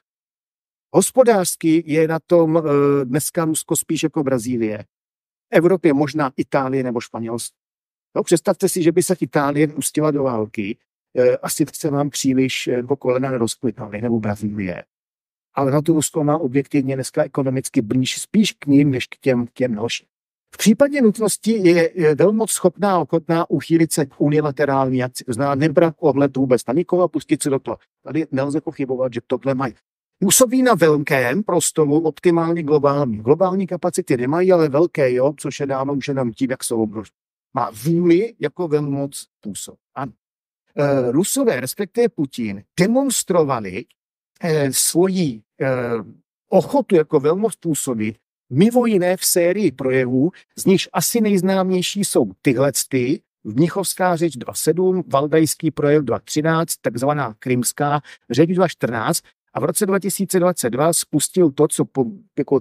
Hospodářsky je na tom dneska Rusko spíš jako Brazílie. V Evropě možná Itálie nebo Španělsko. No, představte si, že by se Itálie pustila do války, asi se vám příliš po kolena nerozkvitaly, nebo Brazílie. Ale na to Rusko má objektivně dneska ekonomicky blíž spíš k ním, než k těm dalším. V případě nutnosti je velmoc schopná a ochotná uchýlit se k unilaterální akci. To znamená nebrat ohled vůbec na nikoho a pustit se do toho. Tady nelze pochybovat, že tohle mají. Působí na velkém prostoru, optimálně globální. Globální kapacity nemají, ale velké, jo, což je dáno už jenom tím, jak jsou obrovské. Má vůli jako velmoc působit. Ano. Rusové, respektive Putin, demonstrovali svoji ochotu jako velmoc působit mimo jiné v sérii projevů, z nichž asi nejznámější jsou tyhlety, Mnichovská řeč 2.7, Valdajský projev 2.13, takzvaná Krymská řeč 2.14 a v roce 2022 spustil to,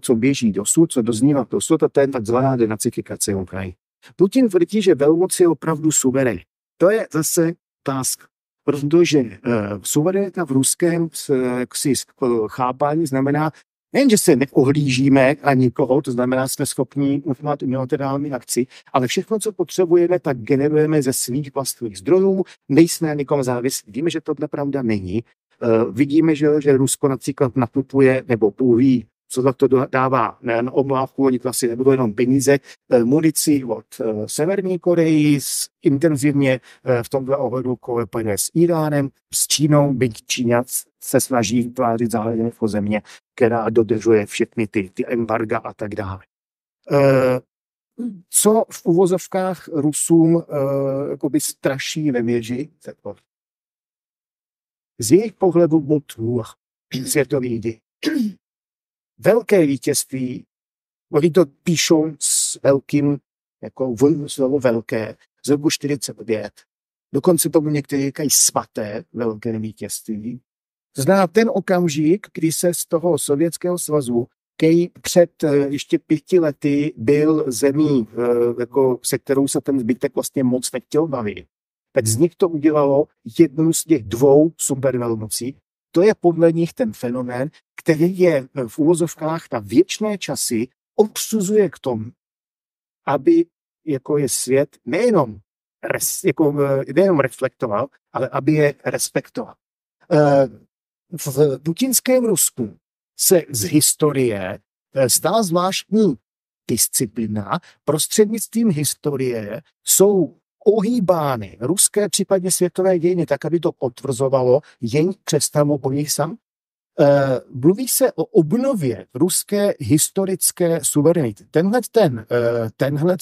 co běží dosud, co doznívá dosud, a to je takzvaná denacifikace Ukrajiny. Putin tvrdí, že velmoc je opravdu suverén. To je zase otázka, protože suverenita v ruském chápání znamená, nejen, že se neohlížíme na nikoho, to znamená, jsme schopni udělat unilaterální akci, ale všechno, co potřebujeme, tak generujeme ze svých vlastních zdrojů, nejsme na nikom závislí. Víme, že tohle pravda není. Vidíme, že Rusko například nakupuje nebo půví, co za to dává nejen obávku, oni to asi nebudou jenom peníze, munici od Severní Koreji, intenzivně v tomto ohledu kolepuje s Iránem, s Čínou, byť Číňan se snaží tvářit zároveň jako země, která dodržuje všechny ty embarga a tak dále. Co v uvozovkách Rusům jakoby straší ve věži? Z jejich pohledu bod světový děj. Velké vítězství, oni to píšou s velkým, jako slovo velké, z roku 45. Dokonce tomu někteří říkají svaté velké vítězství. To znamená ten okamžik, kdy se z toho Sovětského svazu, který před ještě 5 lety byl zemí, jako, se kterou se ten zbytek vlastně moc nechtěl bavit, tak z nich to udělalo jednu z těch 2 supervelmocí. To je podle nich ten fenomén, který je v uvozovkách na věčné časy obsuzuje k tomu, aby jako je svět nejenom reflektoval, ale aby je respektoval. V putinském Rusku se z historie stala zvláštní disciplína. Prostřednictvím historie jsou ohýbány ruské, případně světové dějiny, tak, aby to potvrzovalo jejich představu o nich sam. Mluví se o obnově ruské historické suverenity. Tenhle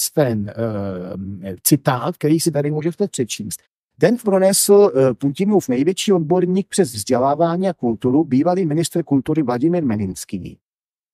citát, který si tady můžete přečíst, ten pronesl Putinův největší odborník přes vzdělávání a kulturu, bývalý ministr kultury Vladimír Meninský.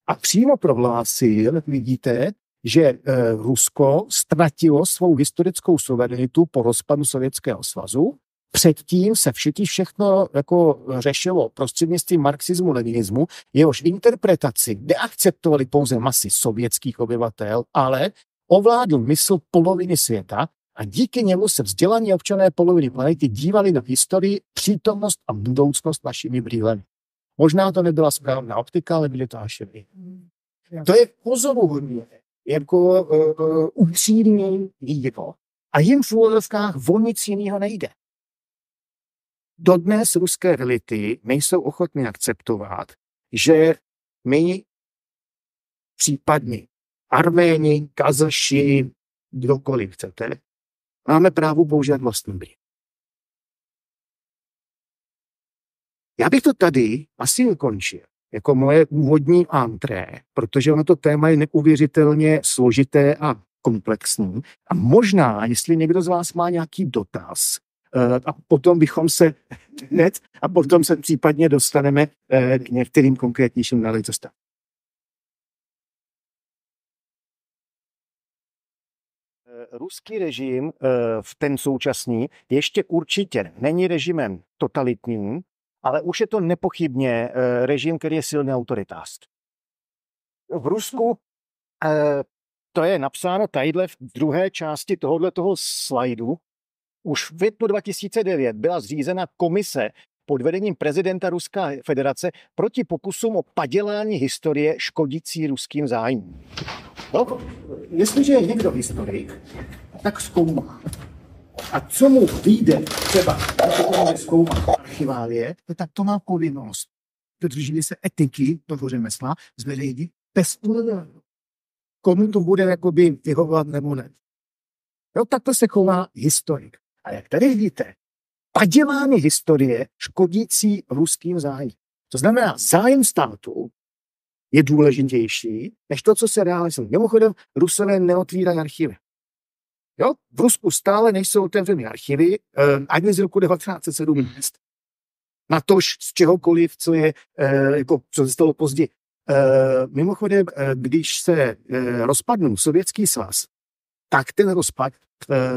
A přímo prohlásil, vidíte, že Rusko ztratilo svou historickou suverenitu po rozpadu Sovětského svazu. Předtím se všechno jako řešilo prostřednictvím marxismu-leninismu, jehož interpretaci neakceptovali pouze masy sovětských obyvatel, ale ovládl mysl poloviny světa a díky němu se vzdělaní občané poloviny planety dívali na historii, přítomnost a budoucnost našimi brýlemi. Možná to nebyla správná optika, ale byly to naše brýle. To je pozoruhodné, jako upřímný vývoj. A jim v úvodovkách o nic jiného nejde. Dodnes ruské elity nejsou ochotny akceptovat, že my, případně Arméni, Kazaši, kdokoliv chcete, máme právo používat vlastní brýle. Já bych to tady asi ukončil jako moje úvodní entré, protože ono to téma je neuvěřitelně složité a komplexní. A možná, jestli někdo z vás má nějaký dotaz, a potom se případně dostaneme k některým konkrétnějším náležitostem. Ruský režim, v ten současný, ještě určitě není režimem totalitním, ale už je to nepochybně režim, který je silný autoritářství. V Rusku to je napsáno tadyhle v druhé části tohoto slajdu. Už v květnu 2009 byla zřízena komise pod vedením prezidenta Ruské federace proti pokusům o padělání historie škodící ruským zájmům. No, jestliže je někdo historik, tak zkoumá. A co mu vyjde třeba, když zkoumá archiválie, tak to má povinnost. Dodrží se etiky toho řemesla, zveřejnit bez ohledu, komu to bude jakoby vyhovovat nebo ne. Jo, tak to se chová historik. A jak tady vidíte, padělání historie škodící ruským zájmům. To znamená, zájem státu je důležitější, než to, co se reálně stane. Mimochodem, Rusové neotvírají archivy. Jo? V Rusku stále nejsou otevřeny archivy, ani z roku 1917. Natož z čehokoliv, co se stalo později. Mimochodem, když se rozpadnul Sovětský svaz, tak ten rozpad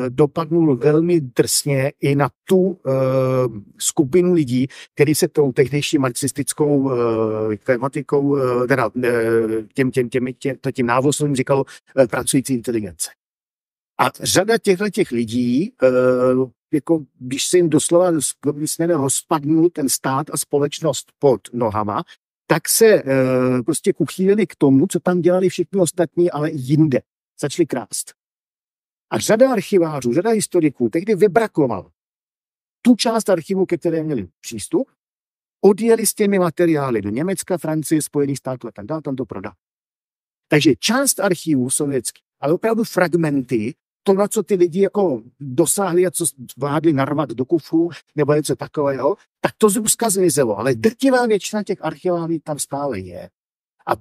dopadnul velmi drsně i na tu skupinu lidí, kteří se tou tehdejší marxistickou tématikou, tím návozem říkalo pracující inteligence. A řada těchto lidí, jako když se jim doslova rozpadnul ten stát a společnost pod nohama, tak se prostě uchýlili k tomu, co tam dělali všichni ostatní, ale jinde. Začali krást. A řada archivářů, řada historiků tehdy vybrakoval tu část archivu, ke které měli přístup, odjeli s těmi materiály do Německa, Francie, Spojených států a tak dále, tam to prodal. Takže část archivů sovětských, ale opravdu fragmenty, to, na co ty lidi jako dosáhli a co vládli narvat do kufru nebo něco takového, tak to z Ruska zmizelo, ale drtivá většina těch archiválí tam stále je. A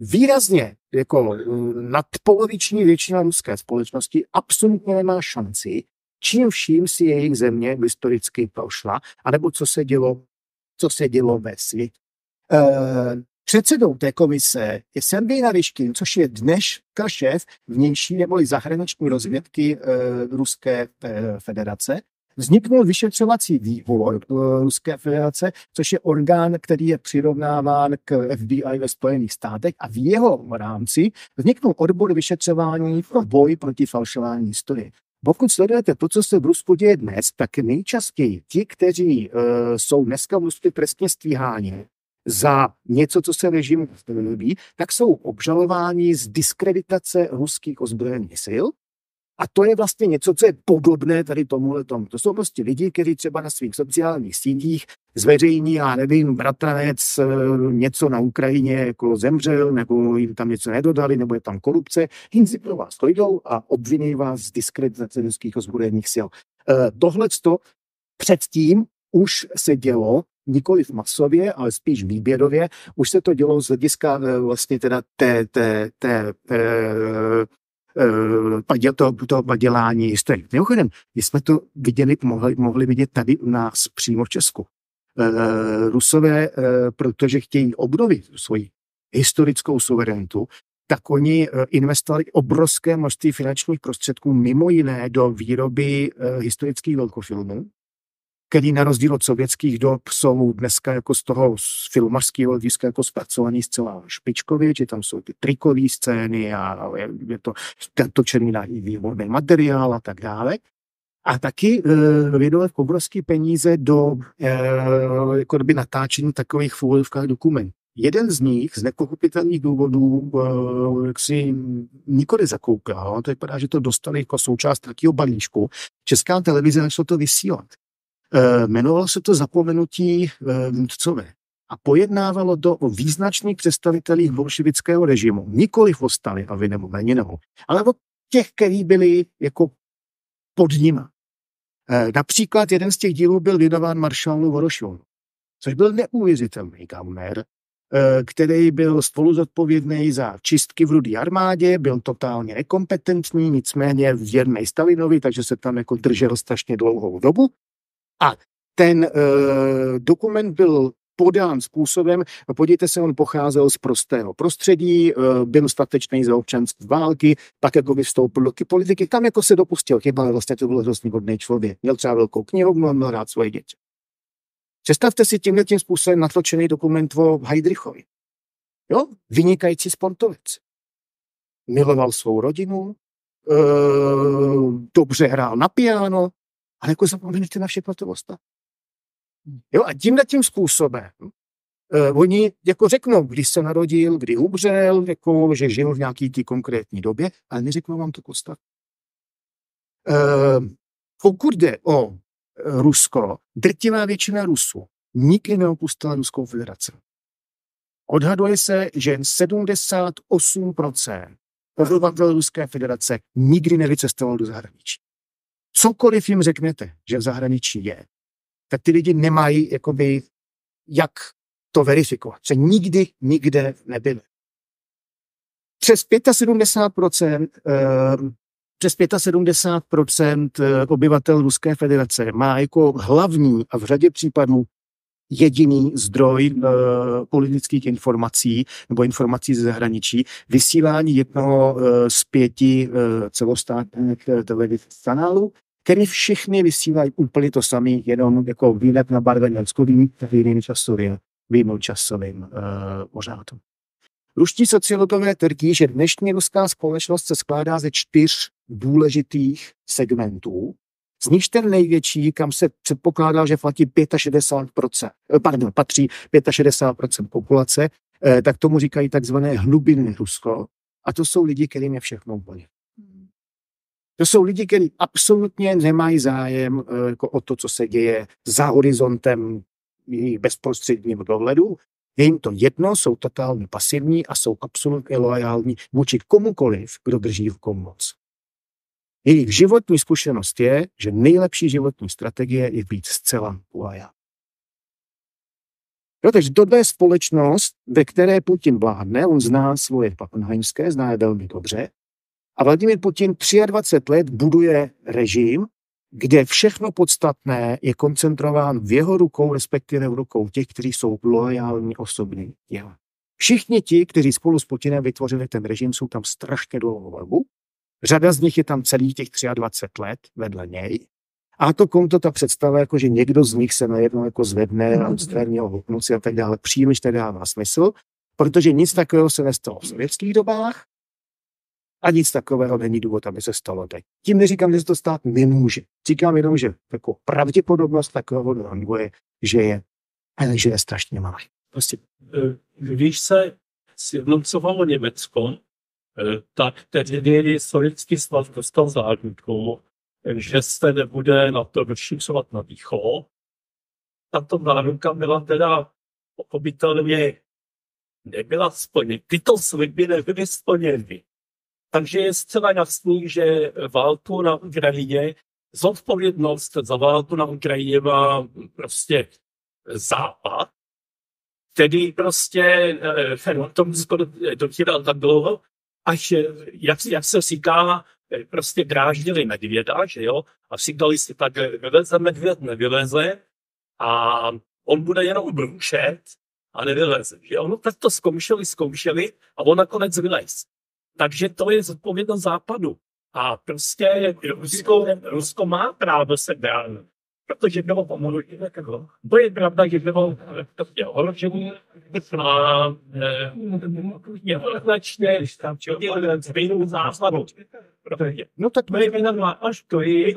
výrazně jako nadpoloviční většina ruské společnosti absolutně nemá šanci, čím vším si jejich země historicky prošla, anebo co se dělo ve světě. Předsedou té komise je Sergej Naryškin, což je dneška šéf vnější neboli zahraniční rozvědky Ruské federace. Vzniknul vyšetřovací výbor Ruské federace, což je orgán, který je přirovnáván k FBI ve Spojených státech, a v jeho rámci vzniknul odbor vyšetřování pro boj proti falšování historie. Pokud sledujete to, co se v Rusku děje dnes, tak nejčastěji ti, kteří jsou dneska v Rusku trestně stíháni za něco, co se režimu líbí, tak jsou obžalováni z diskreditace ruských ozbrojených sil. A to je vlastně něco, co je podobné tady tomuhle tomu. To jsou prostě lidi, kteří třeba na svých sociálních sítích zveřejní, já nevím, bratranec něco na Ukrajině jako zemřel, nebo jim tam něco nedodali, nebo je tam korupce. Jim si pro vás dojdou a obviní vás z diskreditace ruských ozbrojených sil. Tohleto předtím už se dělo, nikoliv masově, ale spíš výběrově. Už se to dělo z hlediska vlastně teda toho padělání historie. Mimochodem, my jsme to viděli, mohli vidět tady u nás přímo v Česku. Rusové, protože chtějí obnovit svoji historickou suverenitu, tak oni investovali obrovské množství finančních prostředků, mimo jiné do výroby historických velkofilmů, který na rozdíl od sovětských dob jsou dneska jako z toho filmařského hlediska jako zpracovaný zcela špičkově, že tam jsou ty trikové scény a je to točený na výborný materiál a tak dále. A taky vydali obrovské peníze do jako doby natáčení takových v úvodovkách dokumentů. Jeden z nich z nepochopitelných důvodů jaksi nikoli zakoukal, to vypadá, že to dostali jako součást takového balíčku. Česká televize začala to vysílat. Jmenovalo se to Zapomenutí vůdcové a pojednávalo to o význačných představitelích bolševického režimu. Nikoliv o Stalinovi nebo Leninovi, ale o těch, kteří byli jako pod nima. Například jeden z těch dílů byl věnován maršálu Vorošovu, což byl neuvěřitelný gauner, který byl spoluzodpovědný za čistky v Rudé armádě, byl totálně nekompetentní, nicméně věrný Stalinovi, takže se tam jako držel strašně dlouhou dobu. A ten dokument byl podán způsobem, podívejte se, on pocházel z prostého prostředí, byl statečný za občanské války, pak jako vystoupil do politiky, tam jako se dopustil chyba, ale vlastně to byl hrozně hodný člověk. Měl třeba velkou knihovnu, měl rád svoje děti. Představte si tímhletím způsobem natočený dokument o Heydrichovi. Jo? Vynikající sportovec. Miloval svou rodinu, dobře hrál na piano, ale jako zapomeňte na všechno to ostatní. Jo, a tímhletím způsobem oni jako řeknou, kdy se narodil, kdy umřel, jako, že žil v nějaký té konkrétní době, ale neřeknou vám to ostatní. Pokud jde o Rusko, drtivá většina Rusů nikdy neopustila Ruskou federaci. Odhaduje se, že 78% obyvatel Ruské federace nikdy nevycestoval do zahraničí. Cokoliv jim řeknete, že v zahraničí je, tak ty lidi nemají jakoby, jak to verifikovat. Že nikdy, nikde nebyli. Přes 75% obyvatel Ruské federace má jako hlavní a v řadě případů jediný zdroj politických informací nebo informací ze zahraničí vysílání jednoho z 5 celostátních televizních kanálů, který všichni vysílají úplně to samý, jenom jako výlet na barveňanskovým jiným časovým pořádem. Ruští sociologové tvrdí, že dnešní ruská společnost se skládá ze 4 důležitých segmentů, z nich ten největší, kam se předpokládá, že patří 65% populace, tak tomu říkají takzvané hlubinné Rusko. A to jsou lidi, kterým je všechno úplně. To jsou lidi, kteří absolutně nemají zájem jako o to, co se děje za horizontem jejich bezprostředního dohledu. Je jim to jedno, jsou totálně pasivní a jsou absolutně loajální vůči komukoliv, kdo drží v moc. Jejich životní zkušenost je, že nejlepší životní strategie je být zcela loajální. Takže tohle je společnost, ve které Putin vládne, on zná svoje pappenheimské, zná je velmi dobře. A Vladimír Putin 23 let buduje režim, kde všechno podstatné je koncentrováno v jeho rukou, respektive v rukou těch, kteří jsou loajální osobní jeho. Všichni ti, kteří spolu s Putinem vytvořili ten režim, jsou tam strašně dlouhou dobu. Řada z nich je tam celých těch 23 let vedle něj. A to konto, ta představa, jako že někdo z nich se najednou jako zvedne a odstraní ho hopnout a tak dále, příliš nedává smysl, protože nic takového se nestalo v sovětských dobách a nic takového není důvod, aby se stalo teď. Tím neříkám, že se to stát nemůže. Říkám jenom, že jako pravděpodobnost takového vývoje, že je strašně malá. Prostě, když se sjednocovalo Německo, tak tehdy Sovětský svaz dostal záruku, že se nebude na to rozšiřovat na východ. Tato záruka byla teda pochopitelně nebyla splněna. Tyto sliby nebyly splněny. Takže je zcela jasný, že válku na Ukrajině, zodpovědnost za válku na Ukrajině má prostě Západ, který prostě tom skoro dotíral tak dlouho, až, jak se říká, prostě dráždili medvěda, že jo, a říkali si tak, vyleze medvěd, nevyleze a on bude jenom brušet a nevyleze, že jo, no tak to zkoušeli a on nakonec vylez. Takže to je zodpovědnost Západu. A prostě Rusko má právo se bránit, protože bylo pomožení. To je pravda, že bylo ohrožení a jednoznačně zbynou západu. No tak to je vina až to je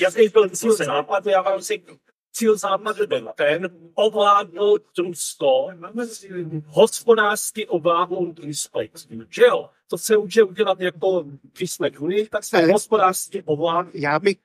jaký byl cíl Západu, já vám řeknu. Cíl Západu byl ten ovládnout Rusko, hospodářsky ovládnout Rusko. Že jo? To se může udělat jako když jsme Unii, tak se hospodářsky ovládnout. Já bych,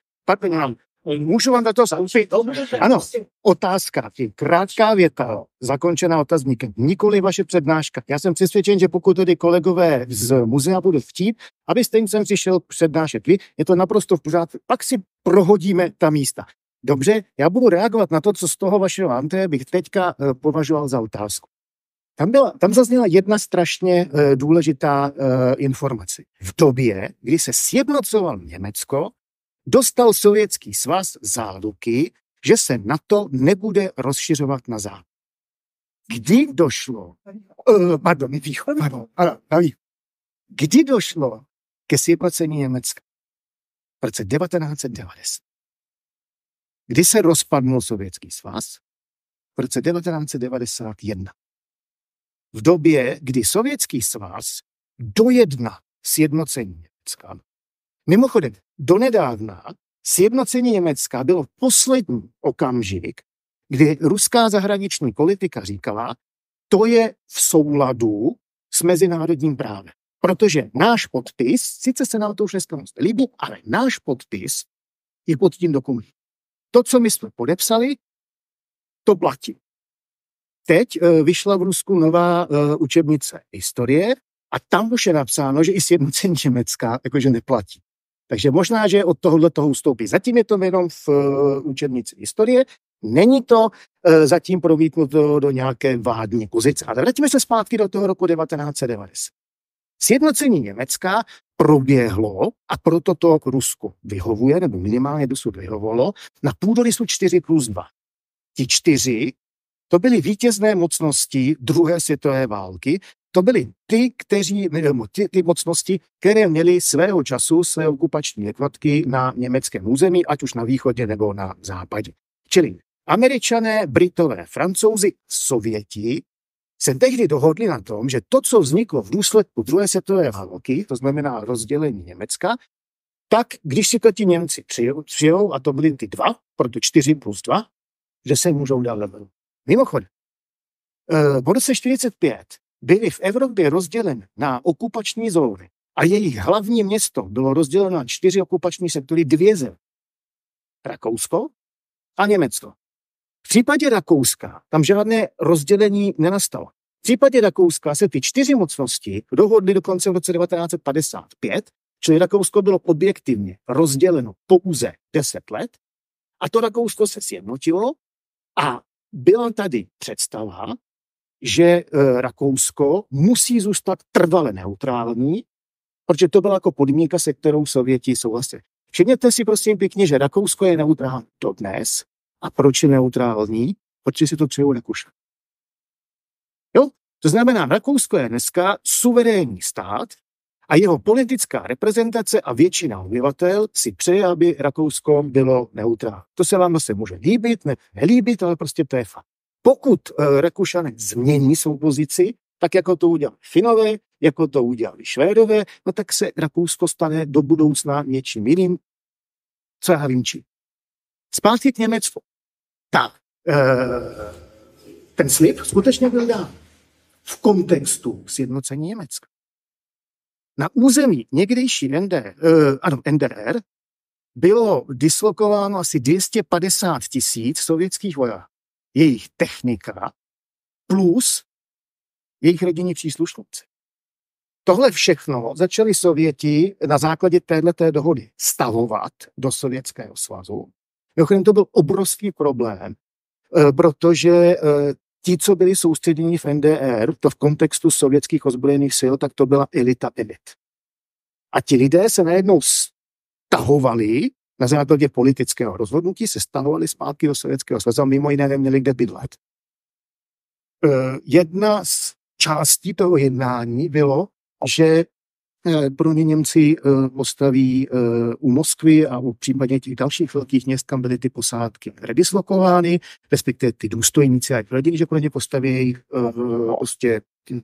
můžu vám na to zaupít? Ano, otázka, krátká věta, zakončená otazníkem, nikoli vaše přednáška. Já jsem přesvědčen, že pokud tedy kolegové z muzea budou chtít, abyste jim sem přišel přednášet vy, je to naprosto v pořádku, pak si prohodíme ta místa. Dobře, já budu reagovat na to, co z toho vašeho Ante bych teďka považoval za otázku. Tam zazněla jedna strašně důležitá informace. V době, kdy se sjednocoval Německo, dostal Sovětský svaz záruky, že se NATO nebude rozšiřovat na západ. Kdy došlo, kdy došlo ke sjednocení Německa? V roce 1990. Kdy se rozpadnul Sovětský svaz? V roce 1991. V době, kdy Sovětský svaz dojednal sjednocení Německa. Mimochodem, donedávna sjednocení Německa bylo poslední okamžik, kdy ruská zahraniční politika říkala, to je v souladu s mezinárodním právem. Protože náš podpis, sice se nám to už dneska moc nelíbí, ale náš podpis je pod tím dokumentem. To, co my jsme podepsali, to platí. Teď vyšla v Rusku nová učebnice historie a tam už je napsáno, že i sjednocení Německa jakože neplatí. Takže možná, že od toho ustoupí. Zatím je to jenom v učebnici historie, není to zatím promítnuto do nějaké vládní pozice. Ale vrátíme se zpátky do toho roku 1990. Sjednocení Německa proběhlo a proto to Rusku vyhovuje, nebo minimálně dosud vyhovovalo, na půdorysu 4+2. Ti 4, to byly vítězné mocnosti druhé světové války, to byly ty mocnosti, které měly svého času své okupační jednotky na německém území, ať už na východě nebo na západě. Čili Američané, Britové, Francouzi, Sověti se tehdy dohodli na tom, že to, co vzniklo v důsledku druhé světové války, to znamená rozdělení Německa, tak když si to ti Němci přijou, a to byly ty 2, proto 4+2, že se můžou dál level. Mimochodem, v roce 1945 byly v Evropě rozděleny na okupační zóny a jejich hlavní město bylo rozděleno na 4 okupační sektory, 2 země. Rakousko a Německo. V případě Rakouska tam žádné rozdělení nenastalo. V případě Rakouska se ty 4 mocnosti dohodly dokonce v roce 1955, čili Rakousko bylo objektivně rozděleno pouze 10 let a to Rakousko se sjednotilo a byla tady představa, že Rakousko musí zůstat trvale neutrální, protože to byla jako podmínka, se kterou Sověti souhlasili. Všimněte si prosím pěkně, že Rakousko je neutrální dodnes. A proč je neutrální? Protože si to přejou Rakušan. Jo? To znamená, Rakousko je dneska suverénní stát A jeho politická reprezentace a většina obyvatel si přeje, aby Rakousko bylo neutrální. To se vám zase může líbit, nelíbit, ale prostě to je fakt. Pokud Rakušané změní svou pozici, tak jako to udělali Finové, jako to udělali Švédové, no tak se Rakousko stane do budoucna něčím jiným, co já vím čím. Zpátky k Německu. Tak, ten slib skutečně byl dán v kontextu sjednocení Německa. Na území někdejší NDR bylo dislokováno asi 250 000 sovětských vojáků. Jejich technika plus jejich rodinní příslušníci. Tohle všechno začali Sověti na základě téhleté dohody stahovat do Sovětského svazu. Mimochodem to byl obrovský problém, protože ti, co byli soustředěni v NDR, to v kontextu sovětských ozbrojených sil, tak to byla elita elit. A ti lidé se najednou stahovali, na základě politického rozhodnutí se stahovali zpátky do Sovětského svazu a mimo jiné neměli kde bydlet. Jedna z částí toho jednání bylo, že pro ně Němci postaví u Moskvy a u případně těch dalších velkých měst, kam byly ty posádky redislokovány, respektive ty důstojníci a rodiny, že pro ně postaví prostě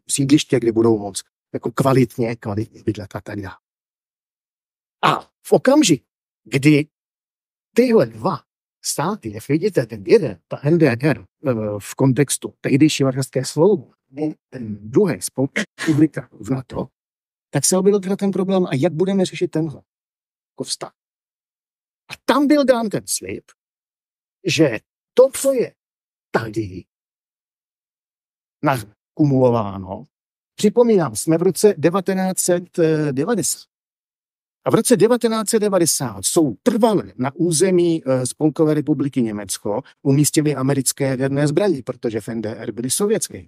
sídliště, kde budou moc jako kvalitně bydlet a tak dále. A v okamžiku, kdy tyhle dva státy, jak vidíte, ten jeden, ta NDR v kontextu tehdejší Varšavské smlouvy, ten druhý republika v NATO, tak se objevil ten problém, a jak budeme řešit tenhle jako vztah. A tam byl dán ten slib, že to, co je tady nakumulováno, připomínám, jsme v roce 1990. A v roce 1990 jsou trvale na území Spolkové republiky Německo umístěny americké jaderné zbraně, protože v NDR byly sovětské.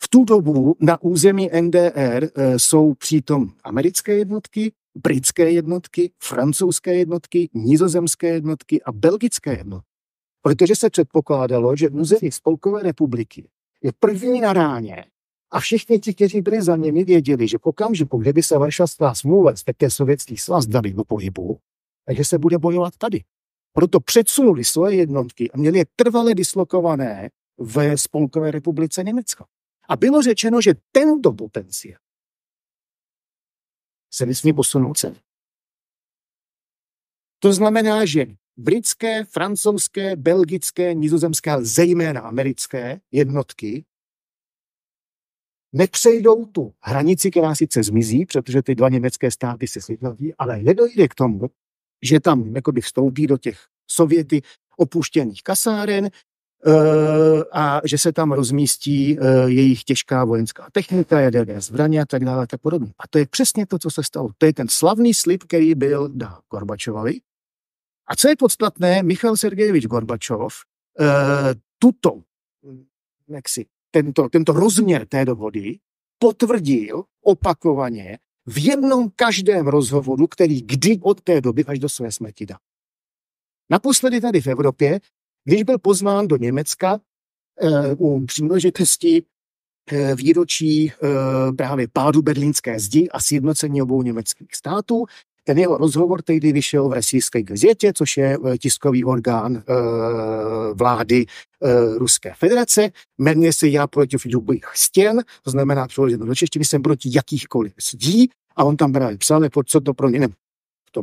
V tu dobu na území NDR jsou přítom americké jednotky, britské jednotky, francouzské jednotky, nizozemské jednotky a belgické jednotky. Protože se předpokládalo, že území Spolkové republiky je první na ráně a všichni ti, kteří byli za nimi, věděli, že v okamžiku, kdyby se Varšavská smlouva, respektive Sovětský svaz dali do pohybu, takže se bude bojovat tady. Proto předsunuli svoje jednotky a měli je trvale dislokované v Spolkové republice Německo. A bylo řečeno, že tento potenciál se nesmí posunout sem. To znamená, že britské, francouzské, belgické, nizozemské, ale zejména americké jednotky nepřejdou tu hranici, která sice zmizí, protože ty dva německé státy se sjednotí, ale nedojde k tomu, že tam jakoby vstoupí do těch Sověty opuštěných kasáren a že se tam rozmístí jejich těžká vojenská technika, jaderné zbraně a tak dále, tak podobně. A to je přesně to, co se stalo. To je ten slavný slib, který byl dán Gorbačovovi. A co je podstatné, Michail Sergejevič Gorbačov tento rozměr té dohody potvrdil opakovaně v jednom každém rozhovoru, který kdy od té doby až do své smrti dal. Naposledy tady v Evropě, když byl pozván do Německa u příležitosti výročí právě pádu berlínské zdi a sjednocení obou německých států, ten jeho rozhovor tehdy vyšel v Rossijské gazetě, což je tiskový orgán vlády Ruské federace. Jmenuje se Já proti любых stěn, to znamená přeloženo do češtiny, jsem proti jakýchkoliv zdí, a on tam právě psal, co to pro ně, to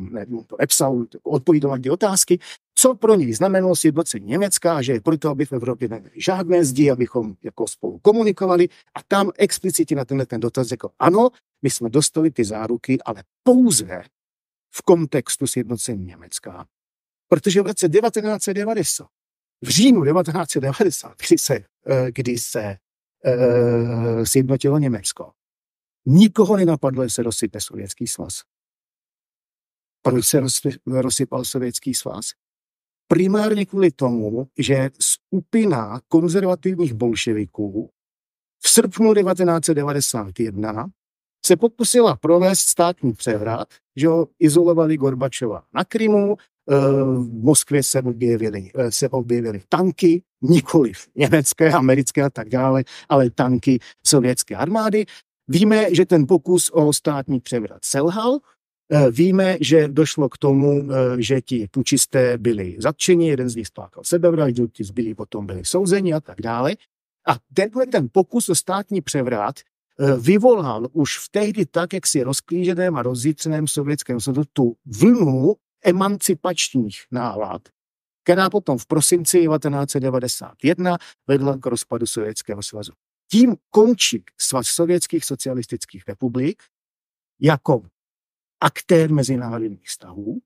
nepsal, odpovídal na ty otázky, co pro něj znamenalo sjednocení Německa, že je proto, aby v Evropě nebyly žádné zdi, abychom jako spolu komunikovali, a tam explicitně na tenhle ten dotaz řekl, ano, my jsme dostali ty záruky, ale pouze v kontextu sjednocení Německa. Protože v roce 1990, v říjnu 1990, kdy se sjednotilo Německo, nikoho nenapadlo, že se rozsype Sovětský svaz. Proč se rozsypal Sovětský svaz? Primárně kvůli tomu, že skupina konzervativních bolševiků v srpnu 1991 se pokusila provést státní převrat, že ho izolovali Gorbačova na Krymu, v Moskvě se objevily tanky, nikoliv německé, americké a tak dále, ale tanky sovětské armády. Víme, že ten pokus o státní převrat selhal. Víme, že došlo k tomu, že ti pučisté byli zatčeni, jeden z nich spáchal sebevraždu, ti zbylí potom byli souzeni a tak dále. A ten pokus o státní převrat vyvolal už v tehdy tak, jak si rozklíženém a rozzítřeném sovětském svazu tu vlnu emancipačních nálad, která potom v prosinci 1991 vedla k rozpadu Sovětského svazu. Tím končí Svaz sovětských socialistických republik jako aktér mezinárodních vztahů.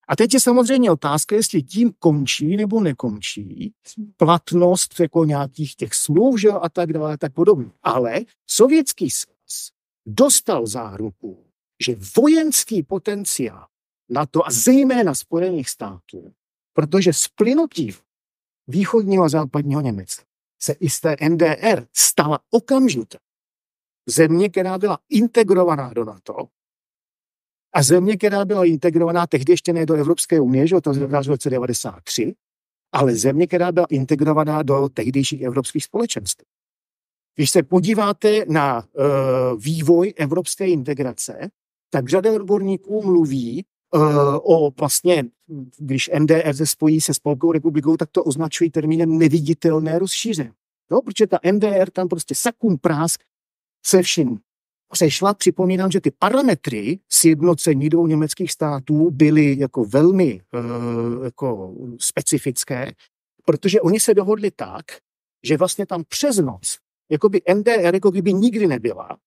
A teď je samozřejmě otázka, jestli tím končí nebo nekončí platnost jako nějakých těch smluv, že, a tak dále, tak podobně. Ale Sovětský svaz dostal záruku, že vojenský potenciál NATO a zejména Spojených států, protože s plynutím východního a západního Německa se i z té NDR stala okamžitě země, která byla integrovaná do NATO a země, která byla integrovaná tehdy ještě ne do Evropské unie, že to znamená v roce 1993, ale země, která byla integrovaná do tehdejších evropských společenství. Když se podíváte na vývoj evropské integrace, tak řada odborníků mluví o vlastně, když NDR se spojí se Spolkovou republikou, tak to označují termínem neviditelné rozšíření. No, protože ta NDR tam prostě sakum prásk se vším přešla. Připomínám, že ty parametry sjednocení dvou německých států byly jako velmi jako specifické, protože oni se dohodli tak, že vlastně tam přes noc jakoby NDR jako kdyby nikdy nebyla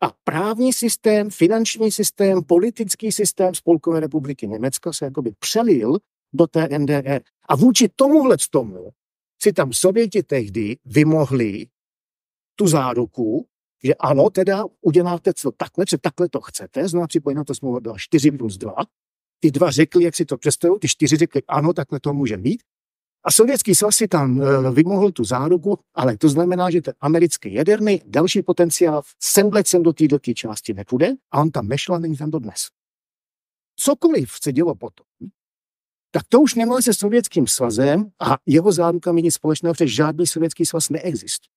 a právní systém, finanční systém, politický systém Spolkové republiky Německa se jakoby přelil do té NDR. A vůči tomuhle tomu si tam Sověti tehdy vymohli tu záruku, že ano, teda uděláte co takhle, že takhle to chcete, znamená připojeno to smlouva byla 4+2. Ty dva řekli, jak si to představují, ty 4 řekli ano, takhle to může být. A Sovětský svaz si tam vymohl tu záruku, ale to znamená, že ten americký jaderný další potenciál semhle sem do té části nepůjde a on tam nešel a není tam dodnes. Cokoliv se dělo potom, tak to už nemá se Sovětským svazem a jeho zárukami nic společného, protože žádný Sovětský svaz neexistuje.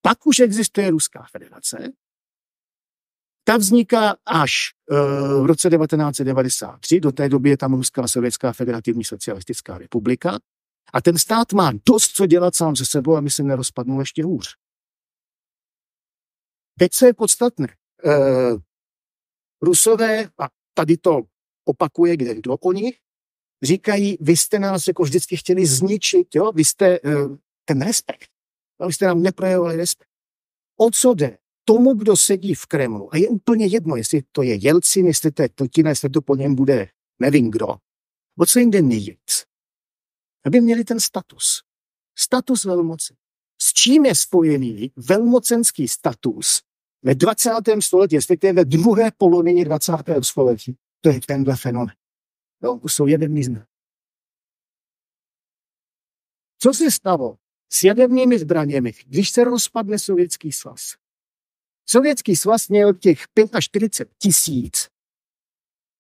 Pak už existuje Ruská federace. Ta vzniká až v roce 1993, do té doby je tam Ruská sovětská federativní socialistická republika a ten stát má dost co dělat sám se sebou, aby se nerozpadnul ještě hůř. Teď co je podstatné, Rusové, a tady to opakuje kdo oni, říkají, vy jste nás jako vždycky chtěli zničit, jo? Vy jste ten respekt, vy jste nám neprojevovali respekt. O co jde? Tomu, kdo sedí v Kremlu, a je úplně jedno, jestli to je Jelcin, jestli to je Putin, jestli to po něm bude nevím kdo, o co jim jde nejvíc? Aby měli ten status. Status velmoci. S čím je spojený velmocenský status ve 20. století, respektive ve druhé polovině 20. století? To je tenhle fenomén. No, to jsou jaderný zbraně. Co se stalo s jadernými zbraněmi, když se rozpadne Sovětský svaz? Sovětský svaz měl těch 45 000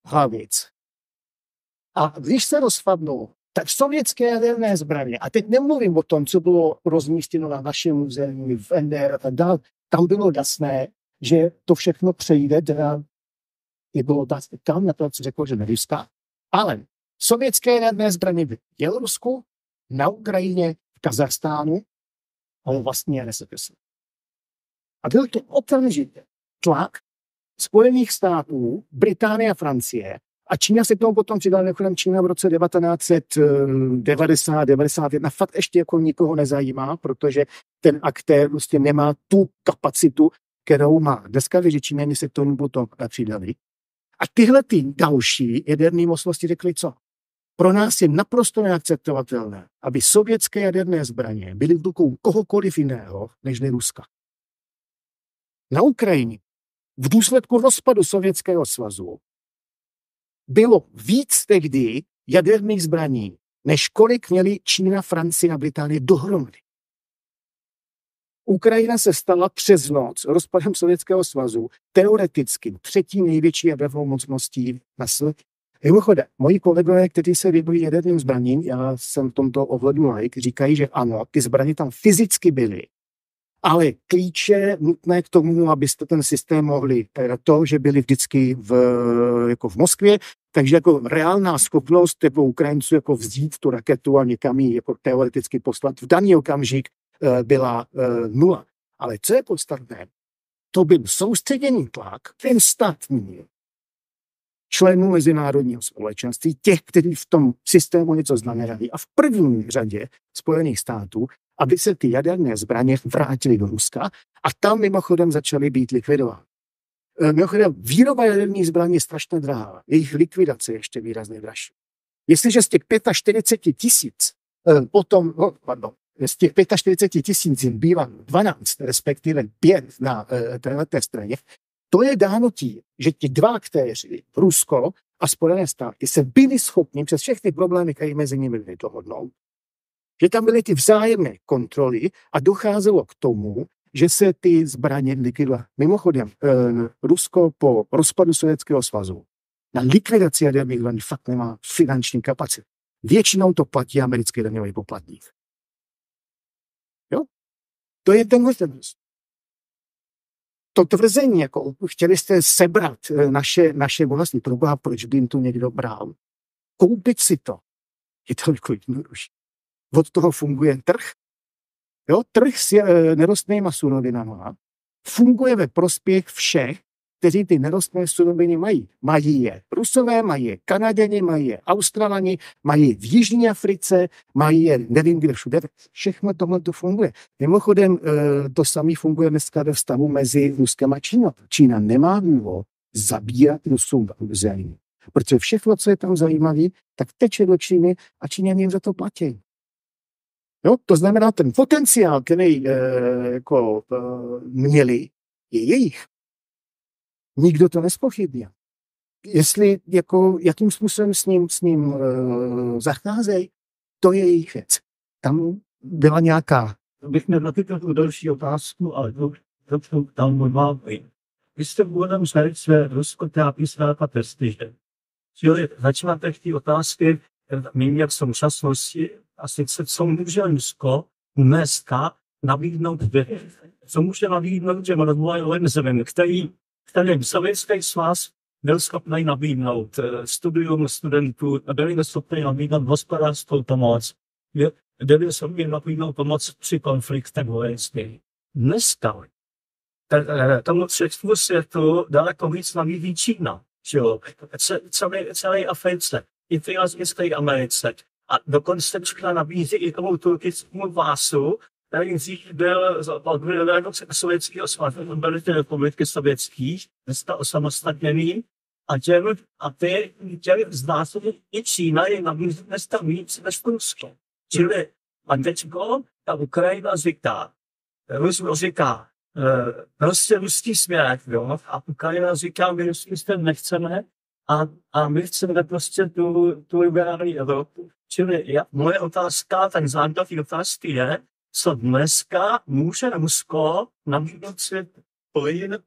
hlavic. A když se rozpadnou, tak sovětské jaderné zbraně, a teď nemluvím o tom, co bylo rozmístěno na našem území v NDR a tak dále, tam bylo jasné, že to všechno přejde, teda je bylo tam, na to, co řekl, že neruská, ale sovětské jaderné zbraně byly v Bělorusku, na Ukrajině, v Kazachstánu, ale vlastně RSFSR. A byl to okamžitě tlak Spojených států, Británie a Francie. A Čína se k tomu potom přidala, mimochodem Čína v roce 1990-91 fakt ještě jako nikoho nezajímá, protože ten aktér prostě nemá tu kapacitu, kterou má. Dneska že Číňani se k tomu potom přidali. A tyhle ty další jaderné mocnosti řekli co? Pro nás je naprosto neakceptovatelné, aby sovětské jaderné zbraně byly v rukou kohokoliv jiného, než Ruska. Na Ukrajině v důsledku rozpadu Sovětského svazu bylo víc tehdy jaderných zbraní, než kolik měli Čína, Francie a Británie dohromady. Ukrajina se stala přes noc rozpadem Sovětského svazu teoreticky třetí největší jadernou mocností na světě. Mimochodem, moji kolegové, kteří se věnují jaderným zbraním, já jsem v tomto ohledu laik, říkají, že ano, ty zbraně tam fyzicky byly, Ale klíče nutné k tomu, abyste ten systém mohli, to, že byli vždycky jako v Moskvě, takže jako reálná schopnost jako Ukrajinců jako vzít tu raketu a někam ji jako teoreticky poslat v daný okamžik byla nula. Ale co je podstatné, to byl soustředěný tlak ostatní členů mezinárodního společenství, těch, kteří v tom systému něco znamenají, a v první řadě Spojených států, aby se ty jaderné zbraně vrátily do Ruska a tam mimochodem začaly být likvidovány. Mimochodem, výroba jaderných zbraní je strašně drahá, jejich likvidace je ještě výrazně dražší. Jestliže z těch 45 tisíc z těch 45 tisíc bývá 12, respektive 5 na této straně, to je dáno tím, že ti dva aktéři, Rusko a Spojené státy, se byli schopni přes všechny problémy, které mezi nimi byly, dohodnout, že tam byly ty vzájemné kontroly a docházelo k tomu, že se ty zbraně likvidovaly. Mimochodem, Rusko po rozpadu Sovětského svazu na likvidaci jaderných zbraní fakt nemá finanční kapacitu. Většinou to platí americký daňový poplatník. Jo? To je tenhle tenis. To tvrzení, jako chtěli jste sebrat naše vlastní, proboha, proč by jim to někdo bral? Koupit si to. Je to jako jednodušší. Od toho funguje trh. Jo? Trh s nerostnými surovinami funguje ve prospěch všech, kteří ty nerostné suroviny mají. Mají je Rusové, mají je Kanaděni, mají je Australani, mají je v Jižní Africe, mají je nevím kde všude. Všechno tohle to funguje. Mimochodem, to samé funguje dneska ve vztahu mezi Ruskem a Čínou. Čína nemá důvod zabírat Rusům území. Protože všechno, co je tam zajímavé, tak teče do Číny a Číňané jim za to platí. Jo? To znamená, ten potenciál, který měli, je jejich. Nikdo to nespochybně. Jestli, jakým způsobem s ním zacházejí, to je jejich věc. Tam byla nějaká... Bych měl například tu další otázku, ale to tam možná být. Vy jste úvodem zvedli své ruskotrápí své testy, že? Čili začínáte v té otázky měnit v současnosti a sice, co může Rusko dneska nabídnout co může nabídnout těm rozvojovým zemím, kterým Sovětský svaz byl schopný nabídnout studium studentů, byli schopni nabídnout hospodářskou pomoc, byli schopni nabídnout pomoc při konfliktech vojenských. Dneska tomu třetímu světu daleko víc nabídí Čína, celé Africe, i v Latinské Americe. A dokonce Čína nabízí i tomu turkickému vásu, který dřív byl Sovětského svazu, byly ty republiky sovětských, dneska osamostatněný, a ty znásobně i Čína je nabízí dneska víc než Rusko. Čili a teďko ta Ukrajina říká, Rusko říká, prostě ruský směr, jo, a Ukrajina říká, my ruský směr nechceme a my chceme prostě tu liberální Evropu. Čili moje otázka, tak základní otázky je, co dneska může Rusko nabídnout svět plyn,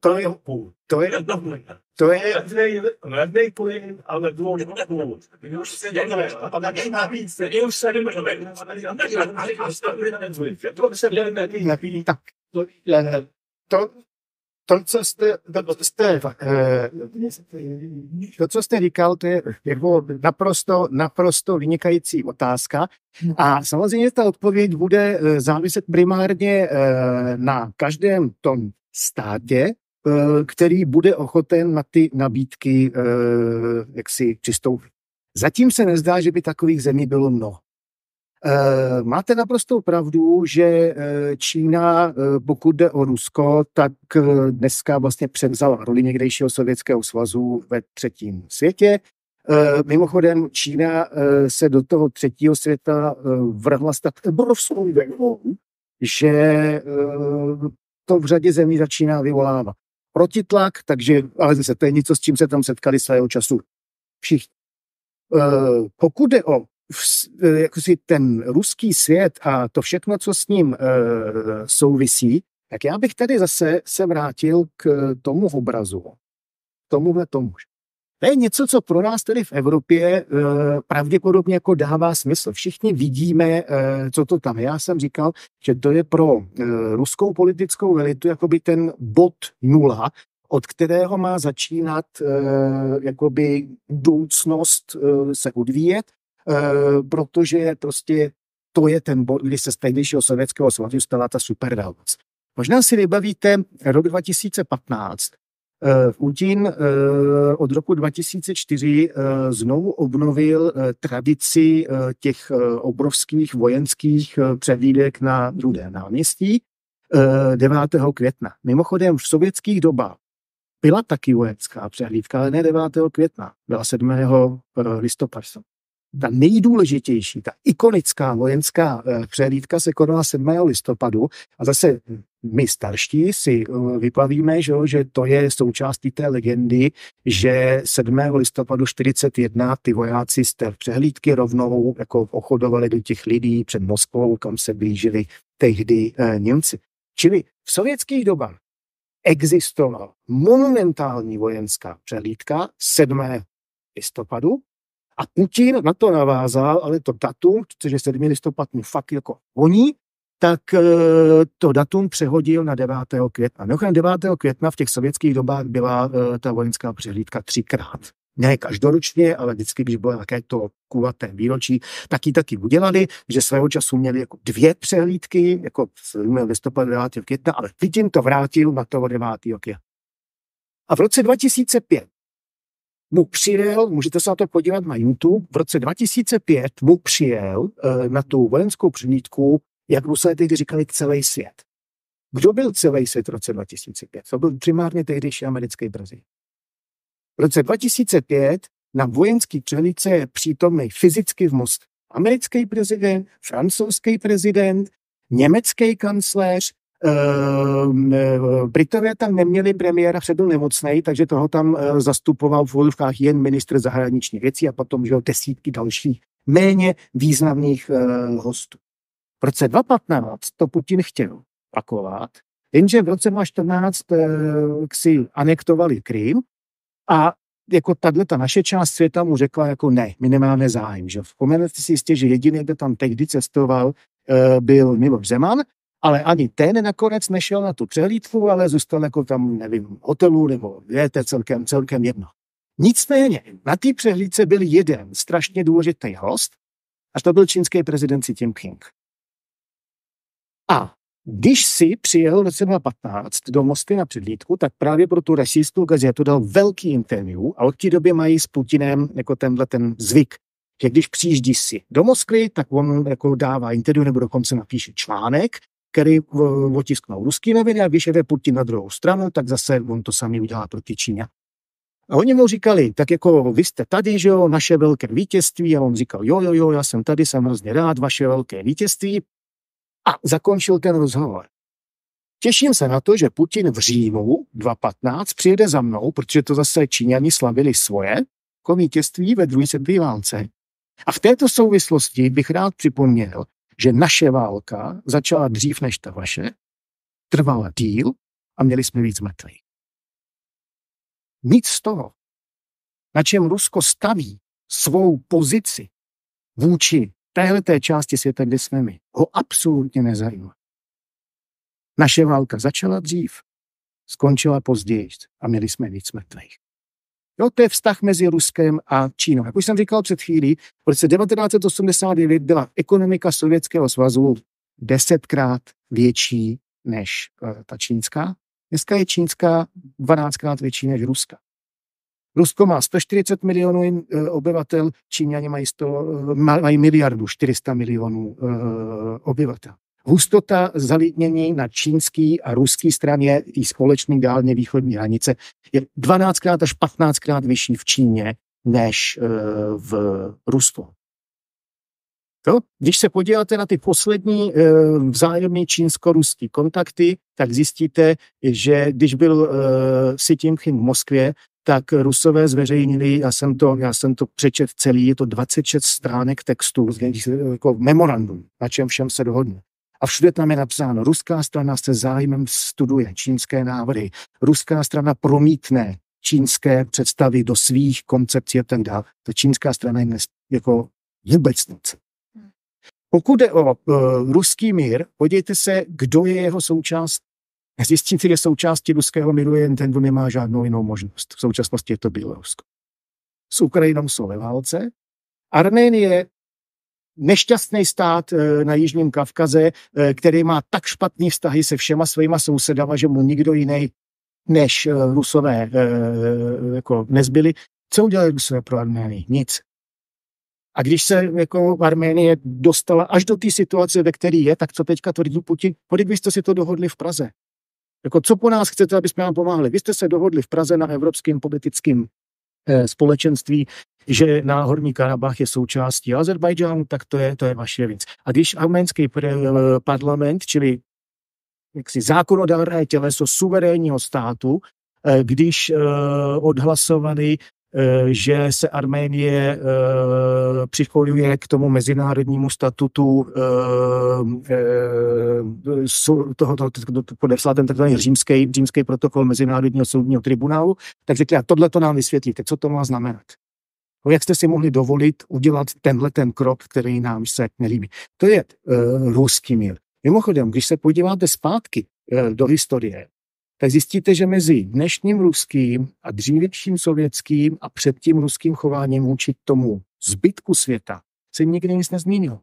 To je levnej plyn, ale dlouhý plyn. Už se dělá, a taky navíc, už se To, co jste říkal, to je jako naprosto vynikající otázka. A samozřejmě ta odpověď bude záviset primárně na každém tom státě, který bude ochoten na ty nabídky jaksi přistoupit. Zatím se nezdá, že by takových zemí bylo mnoho. Máte naprostou pravdu, že Čína, pokud jde o Rusko, tak dneska vlastně převzala roli někdejšího Sovětského svazu ve třetím světě. Mimochodem Čína se do toho třetího světa vrhla s tak obrovskou vlnou, že to v řadě zemí začíná vyvolávat protitlak, takže, ale zase to je něco, s čím se tam setkali svého času všichni. Pokud jde o jakosi ten ruský svět a to všechno, co s ním souvisí, tak já bych tady zase se vrátil k tomu obrazu, tomuhle tomu. To je něco, co pro nás tady v Evropě pravděpodobně jako dává smysl. Všichni vidíme, co to tam je. Já jsem říkal, že to je pro ruskou politickou elitu jakoby ten bod 0, od kterého má začínat jakoby budoucnost se odvíjet, protože prostě to je ten bod, kdy se z tehdejšího Sovětského svazu stala ta supervelmoc. Možná si vybavíte rok 2015. Putin od roku 2004 znovu obnovil tradici těch obrovských vojenských přehlídek na Rudém náměstí 9. května. Mimochodem v sovětských dobách byla taky vojenská přehlídka, ale ne 9. května, byla 7. listopadu. Ta nejdůležitější, ta ikonická vojenská přehlídka se konala 7. listopadu a zase my starší si vyplavíme, že to je součástí té legendy, že 7. listopadu 1941 ty vojáci z té přehlídky rovnou jako ochodovali do těch lidí před Moskvou, kam se blížili tehdy Němci. Čili v sovětských dobách existovala monumentální vojenská přehlídka 7. listopadu a Putin na to navázal, ale to datum, což je 7. listopad mu fakt jako voní, tak to datum přehodil na 9. května. Mimochodem 9. května v těch sovětských dobách byla ta vojenská přehlídka 3krát. Ne každoročně, ale vždycky, když bylo také to kulaté výročí, taky udělali, že svého času měli jako 2 přehlídky, jako 7. listopadu 9. května, ale Putin to vrátil na toho 9. května. A v roce 2005 mu přijel, můžete se na to podívat na YouTube, v roce 2005 mu přijel na tu vojenskou přehlídku, jak Rusové tehdy říkali, celý svět. Kdo byl celý svět v roce 2005? To byl primárně tehdejší americký prezident. V roce 2005 na vojenský přehlídce je přítomný fyzicky v Moskvě americký prezident, francouzský prezident, německý kancléř, Britové tam neměli premiéra, předl nemocnej, takže toho tam zastupoval v volivkách jen ministr zahraničních věcí a potom že desítky dalších méně významných hostů. V roce 2015 to Putin chtěl pakovat, jenže v roce 2014 si anektovali Krym a jako ta naše část světa mu řekla jako ne, my nemáme zájem. Že? Vzpomenete si jistě, že jediný, kdo tam tehdy cestoval, byl Miloš Zeman, ale ani ten nakonec nešel na tu přehlídku, ale zůstal jako tam, nevím, hotelu, nebo je to celkem jedno. Nicméně, na té přehlídce byl jeden strašně důležitý host, a to byl čínský prezident Xi Jinping. A když si přijel v roce 2015 do Moskvy na přehlídku, tak právě pro tu rasistickou gazetu dal velký interview a od té doby mají s Putinem jako tenhle ten zvyk, že když přijíždí si do Moskvy, tak on jako dává interview nebo dokonce napíše článek, který otisknou ruský noviny a když jede Putin na druhou stranu, tak zase on to samý udělá proti Číně. A oni mu říkali, tak jako vy jste tady, že jo, naše velké vítězství, a on říkal, jo, já jsem tady, jsem hrozně rád, vaše velké vítězství. A zakončil ten rozhovor. Těším se na to, že Putin v říjnu 2015 přijede za mnou, protože to zase Číňani slavili svoje jako vítězství ve druhé světové válce. A v této souvislosti bych rád připomněl, že naše válka začala dřív než ta vaše, trvala díl a měli jsme víc mrtvých. Nic z toho, na čem Rusko staví svou pozici vůči téhleté části světa, kde jsme my, ho absolutně nezajímá. Naše válka začala dřív, skončila později a měli jsme víc mrtvých. Jo, to je vztah mezi Ruskem a Čínou. Jak už jsem říkal před chvílí, v roce 1989 byla ekonomika Sovětského svazu 10krát větší než ta čínská. Dneska je čínská 12krát větší než Ruska. Rusko má 140 milionů obyvatel, Číňani mají miliardu 400 milionů obyvatel. Hustota zalidnění na čínský a ruský straně i společný dálně východní hranice je 12krát až 15krát vyšší v Číně než v Rusku. To, když se podíváte na ty poslední vzájemné čínsko-ruské kontakty, tak zjistíte, že když byl Xi Jinping v Moskvě, tak Rusové zveřejnili, já jsem to přečet celý, je to 26 stránek textu, jako memorandum, na čem všem se dohodne. A všude tam je napsáno, ruská strana se zájmem studuje čínské návrhy, ruská strana promítne čínské představy, do svých koncepcí a tak dále. Ta čínská strana jim jako vůbec nic. Pokud jde o ruský mír, podívejte se, kdo je jeho součást. Zjistíte, že součástí ruského míru je jen ten, kdo nemá žádnou jinou možnost. V současnosti je to Bělorusko. S Ukrajinou jsou ve válce. Arménie, nešťastný stát na Jižním Kavkaze, který má tak špatný vztahy se všema svýma sousedama, že mu nikdo jiný než Rusové jako nezbyli. Co udělali Rusové pro Arménii? Nic. A když se jako Arménie dostala až do té situace, ve které je, tak co teďka tvrdí Putin? Vy jste si to dohodli v Praze. Jako co po nás chcete, aby jsme vám pomáhali? Vy jste se dohodli v Praze na evropském politickém společenství, že Náhorní Karabach je součástí Azerbajdžánu, tak to je vaše věc. A když arménský parlament, čili jaksi zákonodárné těleso suverénního státu, když odhlasovali, že se Arménie připojuje k tomu mezinárodnímu statutu podepsal ten takzvaný římský protokol Mezinárodního soudního tribunálu, tak řekli, a tohle to nám vysvětlíte, co to má znamenat. Jak jste si mohli dovolit udělat ten krok, který nám se nelíbí. To je ruský mír. Mimochodem, když se podíváte zpátky do historie, tak zjistíte, že mezi dnešním ruským a dřívějším sovětským a předtím ruským chováním vůči tomu zbytku světa se nikdy nic nezměnilo.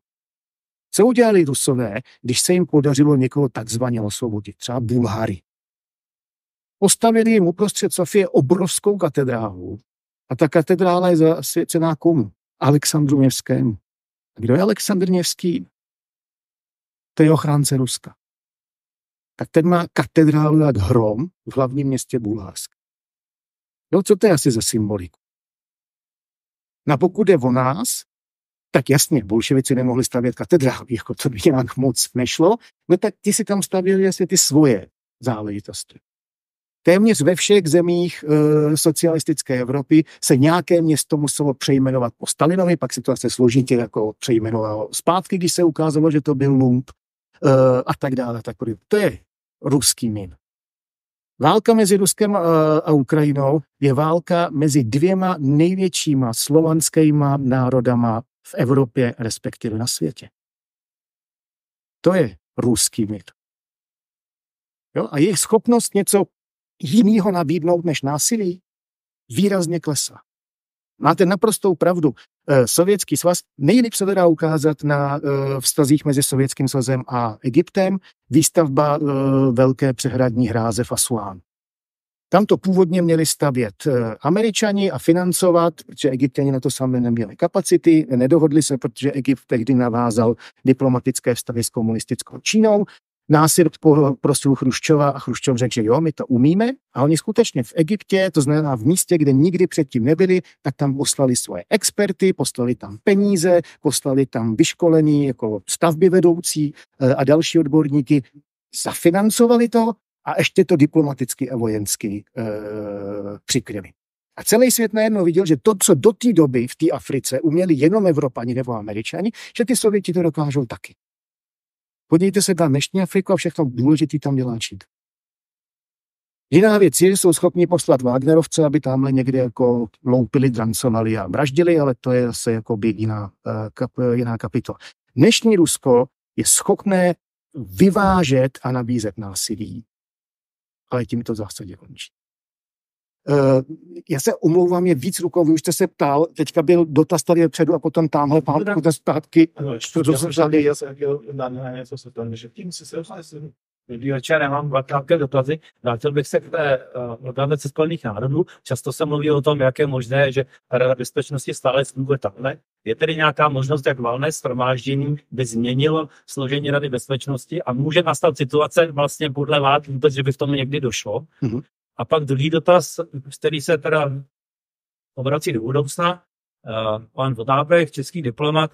Co udělali Rusové, když se jim podařilo někoho takzvaně osvobodit, třeba Bulhary? Postavili jim uprostřed Sofie obrovskou katedrálu a ta katedrála je zasvěcená komu? Alexandru Nevskému. A kdo je Alexandr Nevský? To je ochránce Ruska. Tak ten má katedrálu jak hrom v hlavním městě Bulharska. No, co to je asi za symboliku? Na pokud jde o nás, tak jasně, bolševici nemohli stavět katedrály, jako to by nějak moc nešlo, no tak ti si tam stavěli asi ty svoje záležitosti. Téměř ve všech zemích socialistické Evropy se nějaké město muselo přejmenovat po Stalinovi, pak se to asi složitě jako přejmenovalo zpátky, když se ukázalo, že to byl lump a tak dále. To je ruský mír. Válka mezi Ruskem a Ukrajinou je válka mezi dvěma největšíma slovanskýma národama v Evropě, respektive na světě. To je ruský mír. Jo? A jejich schopnost něco jiného nabídnout než násilí výrazně klesá. Máte naprostou pravdu. Sovětský svaz nejlíp se dá ukázat na vztazích mezi Sovětským svazem a Egyptem, výstavba velké přehradní hráze v Asuánu. Tam to původně měli stavět Američani a financovat, protože Egypťani na to sami neměli kapacity, nedohodli se, protože Egypt tehdy navázal diplomatické vztahy s komunistickou Čínou. Násir prosil Chruščova a Chruščov řekl, že jo, my to umíme. A oni skutečně v Egyptě, to znamená v místě, kde nikdy předtím nebyli, tak tam poslali svoje experty, poslali tam peníze, poslali tam vyškolený jako stavby vedoucí a další odborníky, zafinancovali to a ještě to diplomaticky a vojensky přikryli. A celý svět najednou viděl, že to, co do té doby v té Africe uměli jenom Evropani nebo Američani, že ty Sověti to dokážou taky. Podívejte se na dnešní Afriku a všechno důležitý tam dělá Čín. Jiná věc je, že jsou schopni poslat Wagnerovce, aby tamhle někde jako loupili, drancovali a vraždili, ale to je zase jakoby jiná kapitola. Dnešní Rusko je schopné vyvážet a nabízet násilí, ale tím to v zásadě končí. Já se omlouvám, je víc rukou, vy už jste se ptal, teďka byl dotaz tady předu a potom tamhle pán potom zpátky. Dobrý večer, já mám dva krátké dotazy. Vrátil bych se k té Organizaci spojených národů. Často se mluví o tom, jak je možné, že Rada bezpečnosti stále funguje takhle. Je tedy nějaká možnost, jak valné shromáždění by změnilo složení Rady bezpečnosti a může nastat situace vlastně podle vás vůbec, že by v tom někdy došlo? Mm-hmm. A pak druhý dotaz, který se teda obrací do budoucna. Pan Votápek, český diplomat,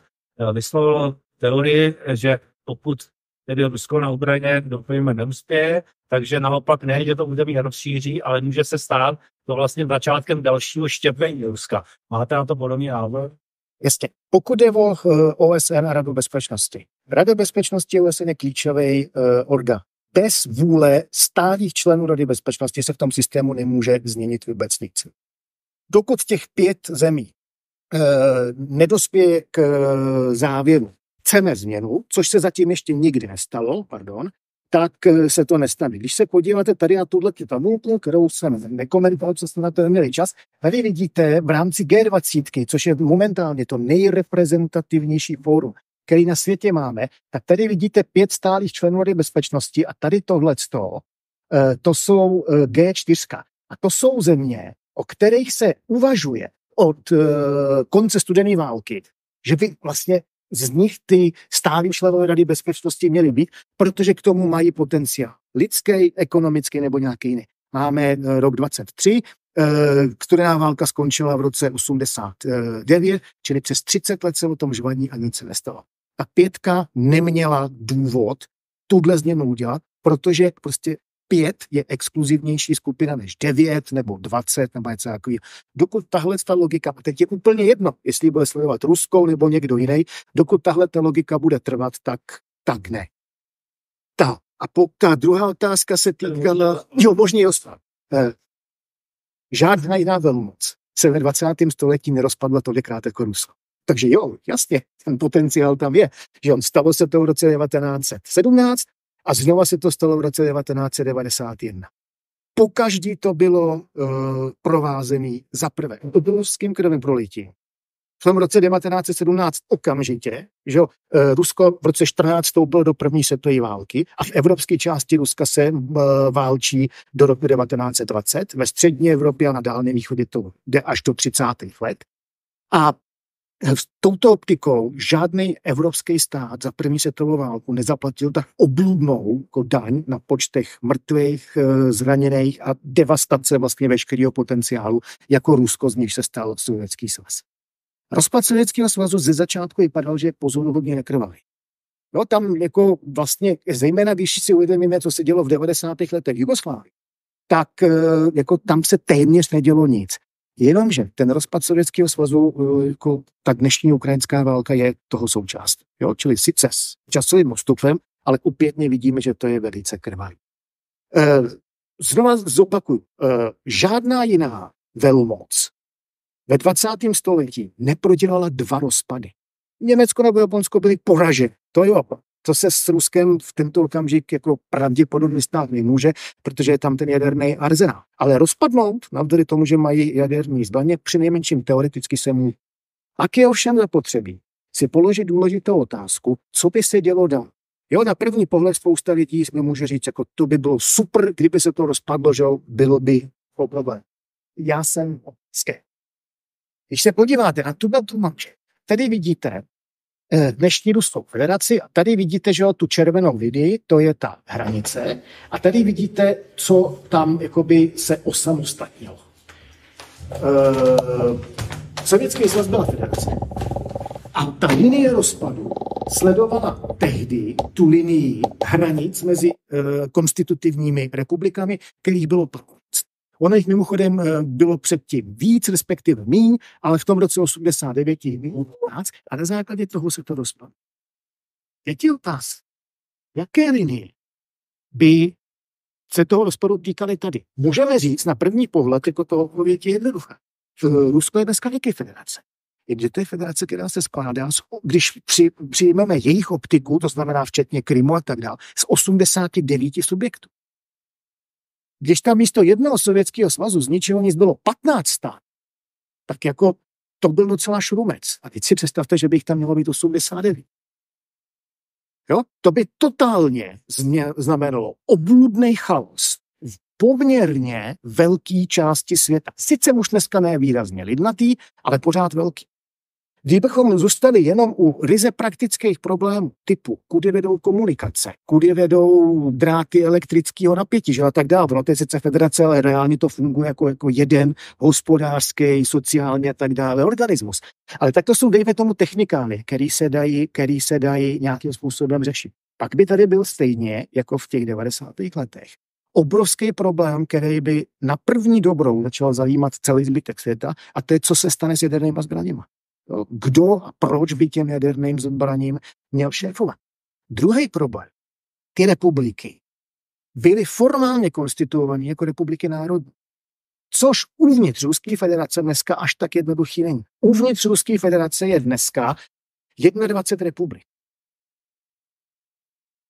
vyslovil teorii, že pokud tedy Rusko na Ukrajině doufejme neuspěje, takže naopak ne, že to území rozšíří, ale může se stát to vlastně začátkem dalšího štěpení Ruska. Máte na to podobný návod? Jasně. Pokud je o OSN a Radu bezpečnosti. Rada bezpečnosti OSN je klíčový orgán. bez vůle stálých členů Rady bezpečnosti se v tom systému nemůže změnit vůbec nic. Dokud těch 5 zemí nedospěje k závěru, chceme změnu, což se zatím ještě nikdy nestalo, tak se to nestane. Když se podíváte tady na tuhle tabulku, kterou jsem nekomentoval, co jste na to neměli čas, tady vidíte v rámci G20, což je momentálně to nejreprezentativnější fórum, který na světě máme, tak tady vidíte 5 stálých členů Rady bezpečnosti a tady tohleto, to jsou G4. A to jsou země, o kterých se uvažuje od konce studené války, že by vlastně z nich ty stálí členové Rady bezpečnosti měly být, protože k tomu mají potenciál lidský, ekonomický nebo nějaký jiný. Máme rok 23, studená válka skončila v roce 89, čili přes 30 let se o tom žvaní a nic se nestalo. Ta 5 neměla důvod tuhle změnu udělat, protože prostě 5 je exkluzivnější skupina než 9 nebo 20 nebo něco takového. Dokud tahle ta logika, a teď je úplně jedno, jestli bude sledovat Rusko nebo někdo jiný, dokud tahle ta logika bude trvat, tak ne. Ta druhá otázka se týkala, možný ostrov. Žádná jiná velmoc se ve 20. století nerozpadla tolikrát jako Rusko. Takže jo, jasně, ten potenciál tam je. Že stalo se to v roce 1917 a znova se to stalo v roce 1991. Pokaždý to bylo provázené za prvé obrovským krvavým prolitím. V tom roce 1917 okamžitě, že Rusko v roce 14 vstoupilo do první světové války a v evropské části Ruska se válčí do roku 1920. Ve střední Evropě a na Dálném východě to jde až do 30. let. A s touto optikou žádný evropský stát za první světovou válku nezaplatil tak obludnou jako daň na počtech mrtvých, zraněných a devastace vlastně veškerého potenciálu, jako Rusko, z níž se stal Sovětský svaz. Rozpad Sovětského svazu ze začátku vypadal, že je pozoruhodně nekrvavý. No, tam jako vlastně, zejména když si uvědomíme, co se dělo v 90. letech v Jugoslávii, tak jako tam se téměř nedělo nic. Jenomže ten rozpad Sovětského svazu, jako ta dnešní ukrajinská válka je toho součást. Jo? Čili sice s časovým odstupem, ale opětně vidíme, že to je velice krvavý. Znova zopakuju, žádná jiná velmoc ve 20. století neprodělala 2 rozpady. Německo nebo Japonsko byly poraženy. To se s Ruskem v tento okamžik jako pravděpodobně stát nemůže, protože je tam ten jaderný arzenál. Ale rozpadnout, navzdory tomu, že mají jaderné zbraně, přinejmenším teoreticky se může. Ak je ovšem zapotřebí si položit důležitou otázku, co by se dělo dál. Jo, na první pohled spousta lidí mi může říct, jako to by bylo super, kdyby se to rozpadlo, že bylo by problém. Já jsem optický. Když se podíváte na tu mapu, tady vidíte dnešní Ruskou federaci a tady vidíte, že tu červenou linii, to je ta hranice a tady vidíte, co tam jakoby se osamostatnilo. Sovětský svaz byla federace a ta linie rozpadu sledovala tehdy tu linii hranic mezi konstitutivními republikami, kterých bylo 15. Ono jich mimochodem bylo předtím víc, respektive míň, ale v tom roce 89 jich bylo 15 a na základě toho se to rozpadlo. Je ti otázka, jaké linie by se toho rozpadu týkaly tady? Můžeme říct na první pohled, jako to odpověď je jednoduchá. Rusko je dneska díky federace. Jenže to je federace, která se skládá, když přijmeme jejich optiku, to znamená včetně Krymu a tak dále, z 89 subjektů. Když tam místo jednoho Sovětského svazu z ničeho nic bylo 15 států, tak jako to byl docela šrumec. A teď si představte, že by jich tam mělo být 89. Jo? To by totálně znamenalo obludný chaos v poměrně velké části světa. Sice už dneska ne výrazně lidnatý, ale pořád velký. Kdybychom zůstali jenom u ryze praktických problémů typu, kudy vedou komunikace, kudy vedou dráty elektrického napětí, že a tak dále. No to je sice federace, ale reálně to funguje jako jeden hospodářský, sociálně a tak dále organismus. Ale tak to jsou, dejme tomu, technikály, který se dají nějakým způsobem řešit. Pak by tady byl stejně, jako v těch 90. letech, obrovský problém, který by na první dobrou začal zajímat celý zbytek světa, a to je, co se stane s jadernými zbraněmi. Kdo a proč by těm jaderným zbraním měl šéfovat? Druhý problém, ty republiky byly formálně konstituovaní jako republiky národní. Což uvnitř Ruské federace dneska až tak jednoduchý není. Uvnitř Ruské federace je dneska 21 republik.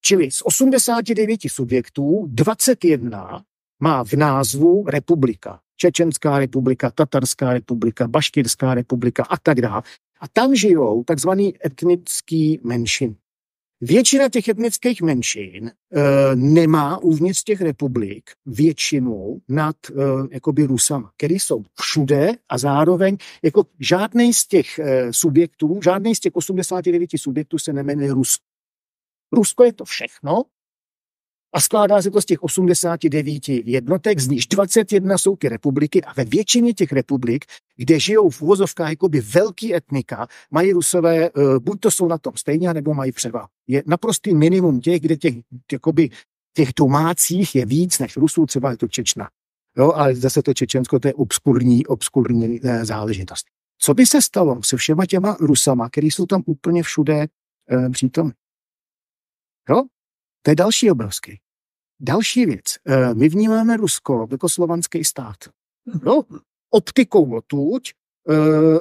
Čili z 89 subjektů 21 má v názvu republika. Čečenská republika, Tatarská republika, Baškirská republika a tak dále. A tam žijou takzvaný etnický menšiny. Většina těch etnických menšin nemá uvnitř těch republik většinu nad jakoby Rusama, který jsou všude a zároveň jako žádný z těch subjektů, žádný z těch 89 subjektů se nemenuje Rusko. Rusko je to všechno a skládá se to z těch 89 jednotek, z nich 21 jsou ty republiky a ve většině těch republik, kde žijou v uvozovkách jakoby velký etnika, mají Rusové, buď to jsou na tom stejně, nebo mají převahu. Je naprostý minimum těch, kde těch domácích je víc než Rusů, třeba je to Čečna. Jo, ale zase to Čečensko, to je obskurní záležitost. Co by se stalo se všema těma Rusama, který jsou tam úplně všude přítomní? Jo? To je další obrovský. Další věc. My vnímáme Rusko jako slovanský stát. No, optikou odtud,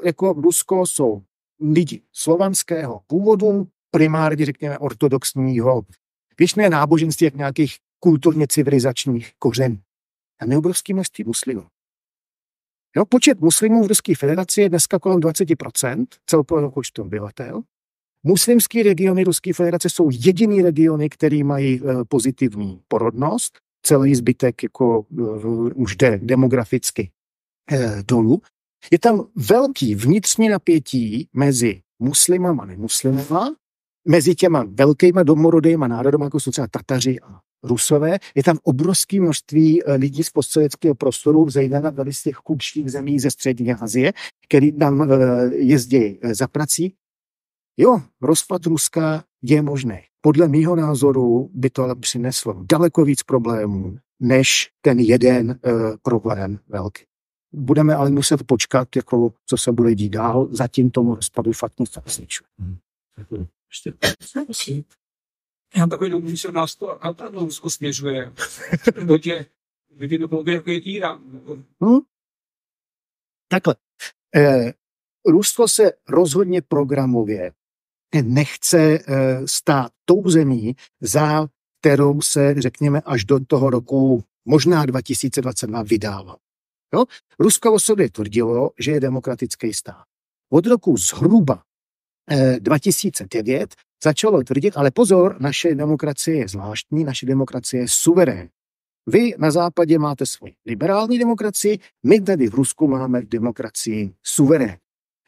jako Rusko jsou lidi slovanského původu, primárně řekněme ortodoxního, věčné náboženství jak nějakých kulturně civilizačních kořenů. A neobrovský množství muslimů. Jo, počet muslimů v Ruské federaci je dneska kolem 20% celkového počtu obyvatel. Muslimské regiony Ruské federace jsou jediný regiony, které mají pozitivní porodnost. Celý zbytek jako už jde demograficky dolů. Je tam velký vnitřní napětí mezi muslimama a nemuslimama, mezi těma velkýma domorodejma národama, jako jsou třeba Tataři a Rusové. Je tam obrovské množství lidí z postsovětského prostoru, zejména z těch chudších zemí ze střední Asie, který tam jezdí za prací. Jo, rozpad Ruska je možný. Podle mýho názoru by to ale přineslo daleko víc problémů, než ten jeden problém velký. Budeme ale muset počkat, jako, co se bude dít dál. Zatím tomu rozpadu fakt nic nesvědčuje. Já takový dobrý, že nás to a Rusko směřuje. Do těch vyvinul jako je Irán. Takhle. Rusko se rozhodně programově nechce stát tou zemí, za kterou se, řekněme, až do toho roku možná 2022 vydával. Jo? Rusko o sobě tvrdilo, že je demokratický stát. Od roku zhruba 2009 začalo tvrdit, ale pozor, naše demokracie je zvláštní, naše demokracie je suverén. Vy na západě máte svoji liberální demokracii, my tady v Rusku máme demokracii suverén.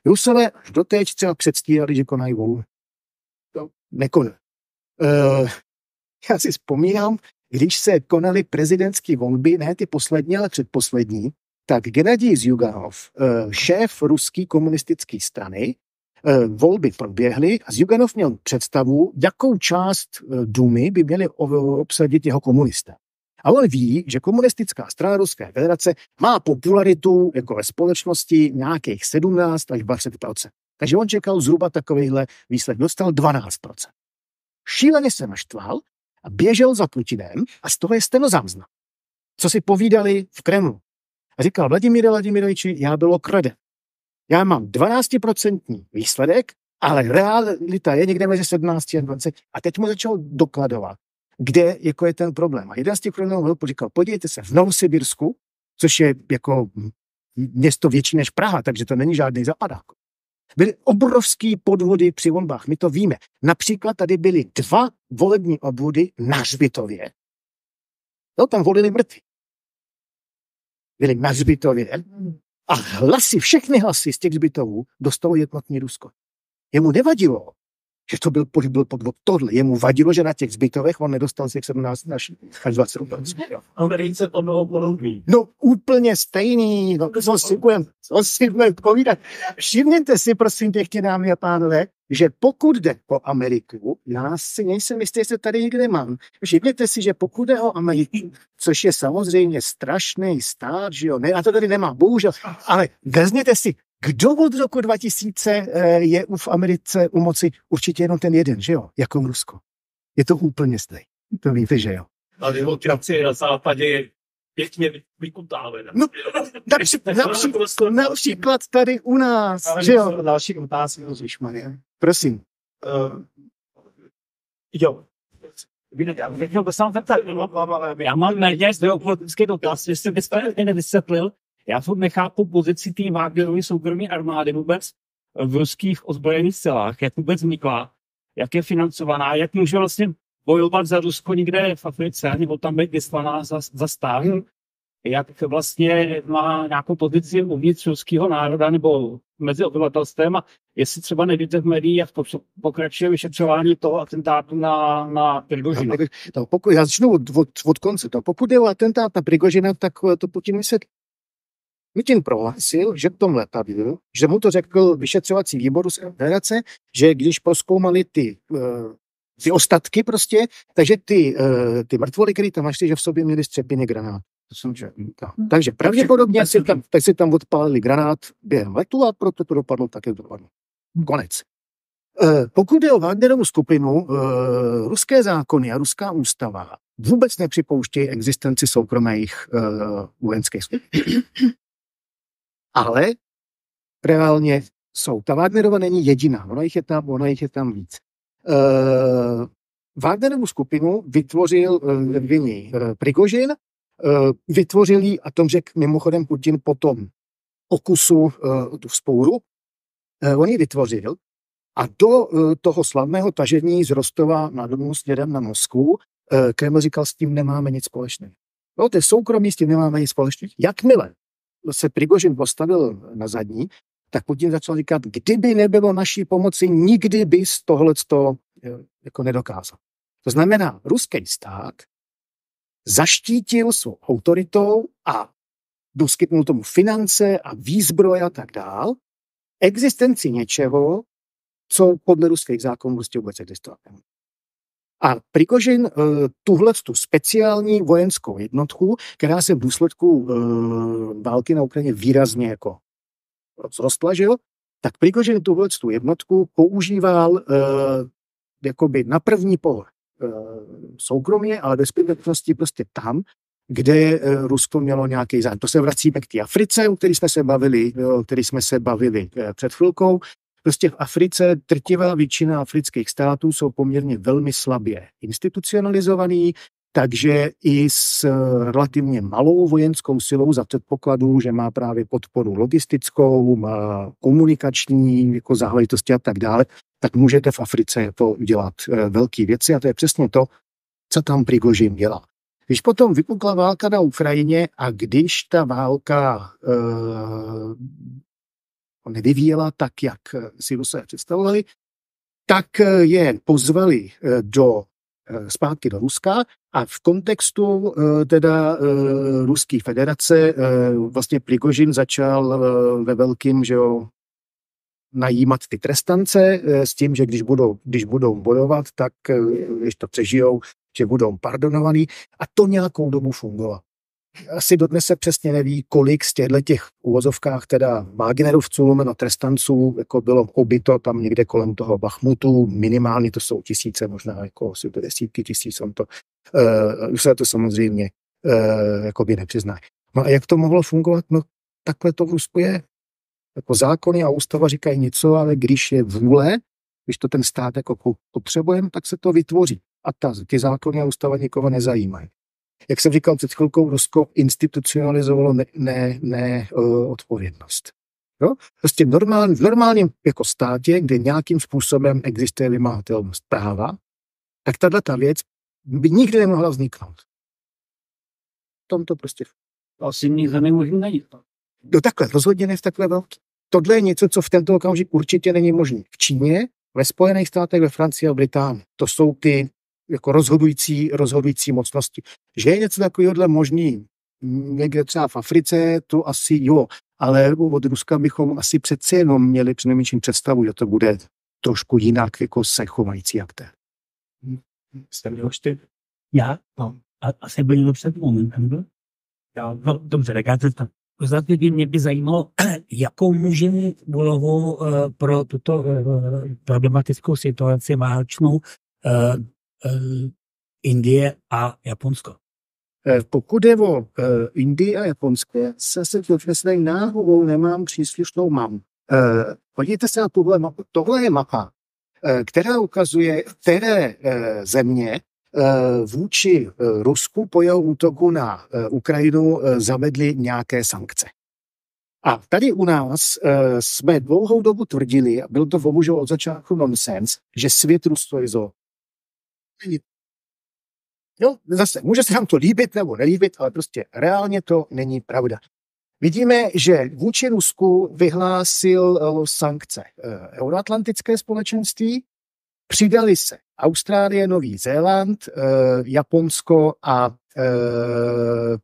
Rusové až doteď třeba předstírali, že konají volby. To nekonají. Já si vzpomínám, když se konaly prezidentské volby, ne ty poslední, ale předposlední, tak Genadij Zjuganov, šéf ruské komunistické strany, volby proběhly a Zjuganov měl představu, jakou část Dumy by měli obsadit jeho komunisté. A on ví, že komunistická strana Ruské federace má popularitu jako ve společnosti nějakých 17 až 20%. Takže on čekal zhruba takovýhle výsledek. Dostal 12%. Šíleně se naštval a běžel za Putinem a z toho je stenozáznam. Co si povídali v Kremlu. A říkal, Vladimíre Vladimiroviči, já byl okraden. Já mám 12% výsledek, ale realita je někde mezi 17 a 20. A teď mu začal dokladovat, kde jako je ten problém. A jeden z těch problémů říkal, podívejte se, v Novosibirsku, což je jako město větší než Praha, takže to není žádný zapadák. Byly obrovský podvody při volbách, my to víme. Například tady byly 2 volební obvody na Hřbitově. No, tam volili mrtví. Byli na Hřbitově a všechny hlasy z těch hřbitovů dostalo jednotný Rusko. Jemu nevadilo, že to byl podvod tohle. Jemu vadilo, že na těch zbytovech on nedostal z těch 17 až 20%. Americe to bylo podobný. No úplně stejný. No, co si budeme povídat. Všimněte si, prosím pěkně, dámy a pánové, že pokud jde o Ameriku, já si nejsem jistý, jestli tady někde mám. Všimněte si, že pokud jde o Ameriku, což je samozřejmě strašný stát, že jo, ne, a to tady nemám, bohužel, ale vezměte si, kdo od roku 2000 je v Americe u moci? Určitě jenom ten jeden, že jo? Jako Rusko. Je to úplně stejné. To víte, že jo? A demokracie na západě je pěkně vykutálená. No, například tady u nás, že jo? Další otázky. Prosím. Jo. Já mám méně politický dotaz, jestli byste nevysvětlil. Já to nechápu pozici té Wagnerovy soukromé armády vůbec v ruských ozbrojených silách, jak vůbec vznikla, jak je financovaná, jak může vlastně bojovat za Rusko někde v Africe, nebo tam být vyslaná za stát, jak vlastně má nějakou pozici uvnitř ruského národa nebo mezi obyvatelstvem a jestli třeba nevíte v médiích, jak pokračuje vyšetřování toho atentátu na Prigožina. Já začnu od konce. Pokud je o atentát na Prigožina, tak to Putin vysvětlí. Putin prohlásil, že v tom letadlu, že mu to řekl vyšetřovací výbor Ruské federace, že když prozkoumali ty ostatky prostě, takže ty mrtvoly, které tam našli, že v sobě měli střepiny granát. Takže pravděpodobně si tam odpálili granát během letu a proto to dopadlo tak, jak dopadlo. Konec. Pokud je o Wagnerovu skupinu, ruské zákony a ruská ústava vůbec nepřipouštějí existenci soukromých vojenských skupin. Ale reálně jsou. Ta Wagnerova není jediná, ona jich je tam víc. Wagnerovu skupinu vytvořil Prigožin, vytvořil ji, a tom řekl mimochodem Putin po tom okusu tu vzpouru, on ji vytvořil a do toho slavného tažení z Rostova na Donu směrem na Moskvu Kreml říkal, s tím nemáme nic společného. No, to je soukromí, s tím nemáme nic společného. Jakmile se Prigožin postavil na zadní, tak Putin začal říkat, kdyby nebylo naší pomoci, nikdy bys tohleto jako nedokázal. To znamená, ruský stát zaštítil svou autoritou a doskytnul tomu finance a výzbroj a tak dál, existenci něčeho, co podle ruských zákonů prostě vůbec existovat nemůže. A Prigožin tu speciální vojenskou jednotku, která se v důsledku války na Ukrajině výrazně jako roztlažil, tak Prigožin tu jednotku používal jakoby na první pohled soukromně, ale ve skutečnosti prostě tam, kde Rusko mělo nějaký zájem. To se vracíme k té Africe, o které jsme se bavili před chvilkou. Prostě v Africe drtivá většina afrických států jsou poměrně velmi slabě institucionalizovaný, takže i s relativně malou vojenskou silou za předpokladu, že má právě podporu logistickou, má komunikační jako záležitosti a tak dále, tak můžete v Africe to dělat velké věci a to je přesně to, co tam Prigožin dělá. Když potom vypukla válka na Ukrajině a když ta válka nevyvíjela tak, jak si Rusé představovali, tak je pozvali zpátky do Ruska a v kontextu Ruské federace vlastně Prigožin začal ve velkým, že jo, najímat ty trestance s tím, že když budou bojovat, tak když to přežijou, že budou pardonovaní a to nějakou dobu fungovalo. Asi dodnes se přesně neví, kolik z těch uvozovkách teda Wagnerovců, no trestanců, jako bylo pobyto tam někde kolem toho Bachmutu, minimálně to jsou tisíce, možná jako jsou to desítky tisíc, už se to samozřejmě jakoby nepřizná. No a jak to mohlo fungovat? No takhle to v Rusku je. Jako zákony a ústava říkají něco, ale když je vůle, když to ten stát jako potřebujeme, tak se to vytvoří. A ty zákony a ústava nikoho nezajímají. Jak jsem říkal před chvilkou, Rusko institucionalizovalo odpovědnost. Jo? Prostě v normálním jako státě, kde nějakým způsobem existuje vymahatelnost práva, tak tato věc by nikdy nemohla vzniknout. V tom to prostě... Asi nikdo nemůže najít. No takhle, rozhodně ne v takhle velký. Tohle je něco, co v tento okamžik určitě není možné. V Číně, ve Spojených státech, ve Francii a Británii. To jsou ty jako rozhodující mocnosti. Že je něco takového možný někde třeba v Africe, to asi jo, ale od Ruska bychom asi přece jenom měli přinejmenším představu, že to bude trošku jinak jako se chovající aktér. Jste měl ty? Já? No. A asi byl před momentem. No, dobře, tak já to tam. Mě by zajímalo, jakou může mít úlohu pro tuto problematickou situaci válečnou Indie a Japonsko. Pokud je o Indii a Japonsko, se profesnej náhodou nemám příslušnou mapu. Podívejte se na tuhle mapu. Tohle je mapa, která ukazuje, které země vůči Rusku po jeho útoku na Ukrajinu zavedly nějaké sankce. A tady u nás jsme dlouhou dobu tvrdili, a byl to bohužel od začátku nonsens, že svět ruskoizovaný. Jo, zase, může se nám to líbit nebo nelíbit, ale prostě reálně to není pravda. Vidíme, že vůči Rusku vyhlásil sankce Euroatlantické společenství, přidali se Austrálie, Nový Zéland, Japonsko a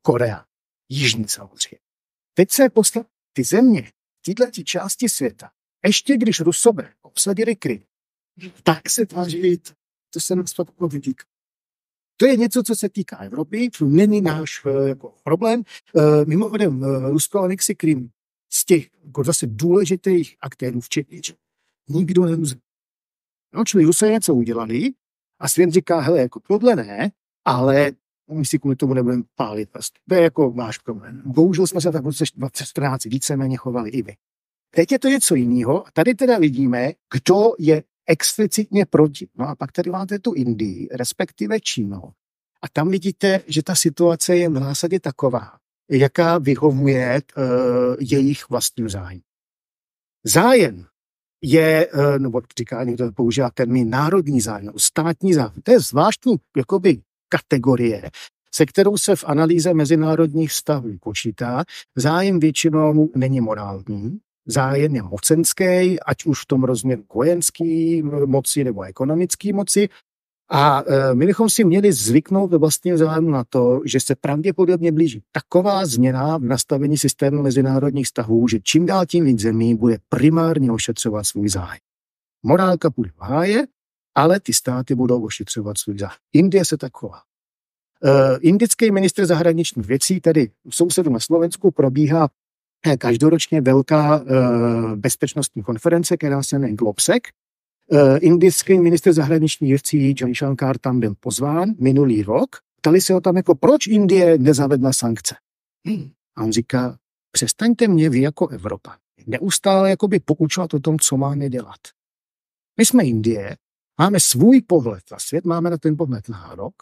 Korea. Jižní samozřejmě. Teď se postavili ty země v této části světa, ještě když Rusové obsadili Krym, tak se tváří, to se nás to vytýká. To je něco, co se týká Evropy, to není náš jako problém. Mimochodem, Rusko anexi Krymu z těch jako zase důležitých aktérů včetně nikdo neuzná. No, čili Rusové něco udělali a svět říká, hele, jako tohle ne, ale my si kvůli tomu nebudeme pálit. To je jako váš problém. Bohužel jsme se tak v roce 2014 víceméně chovali i vy. Teď je to něco jiného. Tady teda vidíme, kdo je explicitně proti. No a pak tady máte tu Indii, respektive Čínu. A tam vidíte, že ta situace je v zásadě taková, jaká vyhovuje jejich vlastním zájem. Zájem je, nebo říká někdo používá termín národní zájem, státní zájem. To je zvláštní jakoby kategorie, se kterou se v analýze mezinárodních vztahů počítá. Zájem většinou není morální, zájem je mocenský, ať už v tom rozměru vojenský moci nebo ekonomický moci. A my bychom si měli zvyknout ve vlastním zájmu na to, že se pravděpodobně blíží taková změna v nastavení systému mezinárodních vztahů, že čím dál tím víc zemí bude primárně ošetřovat svůj zájem. Morálka půjde v háje, ale ty státy budou ošetřovat svůj zájem. Indie se tak chová. Indický ministr zahraničních věcí, tedy v sousedu na Slovensku, probíhá každoročně velká bezpečnostní konference, která se jmenuje GLOBSEC. Indický ministr zahraničních věcí Jaishankar tam byl pozván minulý rok. Ptali se ho tam jako, proč Indie nezavedla sankce. A on říká, přestaňte mě vy jako Evropa neustále jakoby poučovat o tom, co máme dělat. My jsme Indie, máme svůj pohled na svět, máme na ten pohled nárok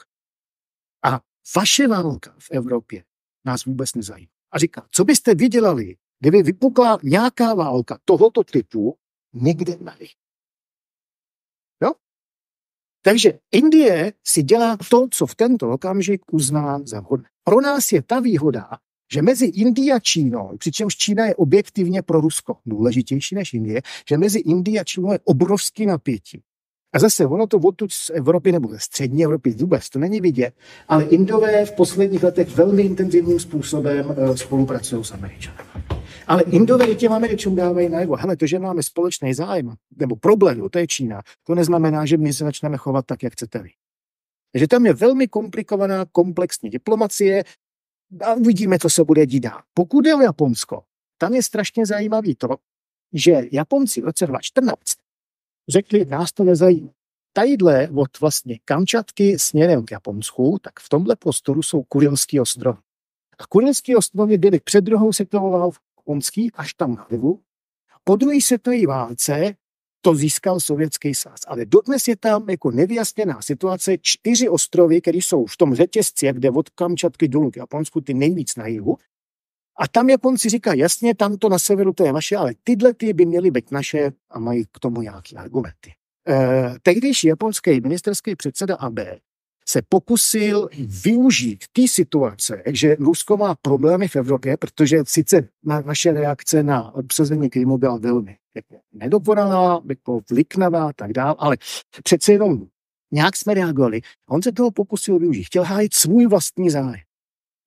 a vaše válka v Evropě nás vůbec nezajímá. A říká, co byste vy dělali, kdyby vypukla nějaká válka tohoto typu někde na jih. Jo? Takže Indie si dělá to, co v tento okamžik uzná za vhodné. Pro nás je ta výhoda, že mezi Indií a Čínou, přičemž Čína je objektivně pro Rusko důležitější než Indie, že mezi Indií a Čínou je obrovský napětí. A zase ono to odtud z Evropy nebo ze střední Evropy vůbec to není vidět, ale Indové v posledních letech velmi intenzivním způsobem spolupracují s Američany. Ale Indové těm Američanům dávají najevo, hele, to, že máme společný zájem, nebo problém, to je Čína, to neznamená, že my se začneme chovat tak, jak chcete vy. Takže tam je velmi komplikovaná, komplexní diplomacie a uvidíme, co se bude dít dál. Pokud je o Japonsko, tam je strašně zajímavý to, že Japonci v roce 2014 řekli, nás to nezajímá. Tadyhle od vlastně Kamčatky směrem k Japonsku, tak v tomhle prostoru jsou Kurilský ostrovy. A Kurilský ostrovy byly před druhou světovou válkou japonský až tam na Livu. Po druhé světové válce to získal Sovětský svaz. Ale dodnes je tam jako nevyjasněná situace 4 ostrovy, které jsou v tom řetězci, jak jde od Kamčatky dolů k Japonsku, ty nejvíc na jihu. A tam Japonci říkají, jasně, tam to na severu to je vaše, ale tyhle ty by měly být naše a mají k tomu nějaké argumenty. Tehdejší japonský ministerský předseda Abe se pokusil využít té situace, že Rusko má problémy v Evropě, protože sice naše reakce na obsazení Krymu byla velmi nedokonalá, liknavá a tak dále, ale přece jenom nějak jsme reagovali. On se toho pokusil využít. Chtěl hájit svůj vlastní zájem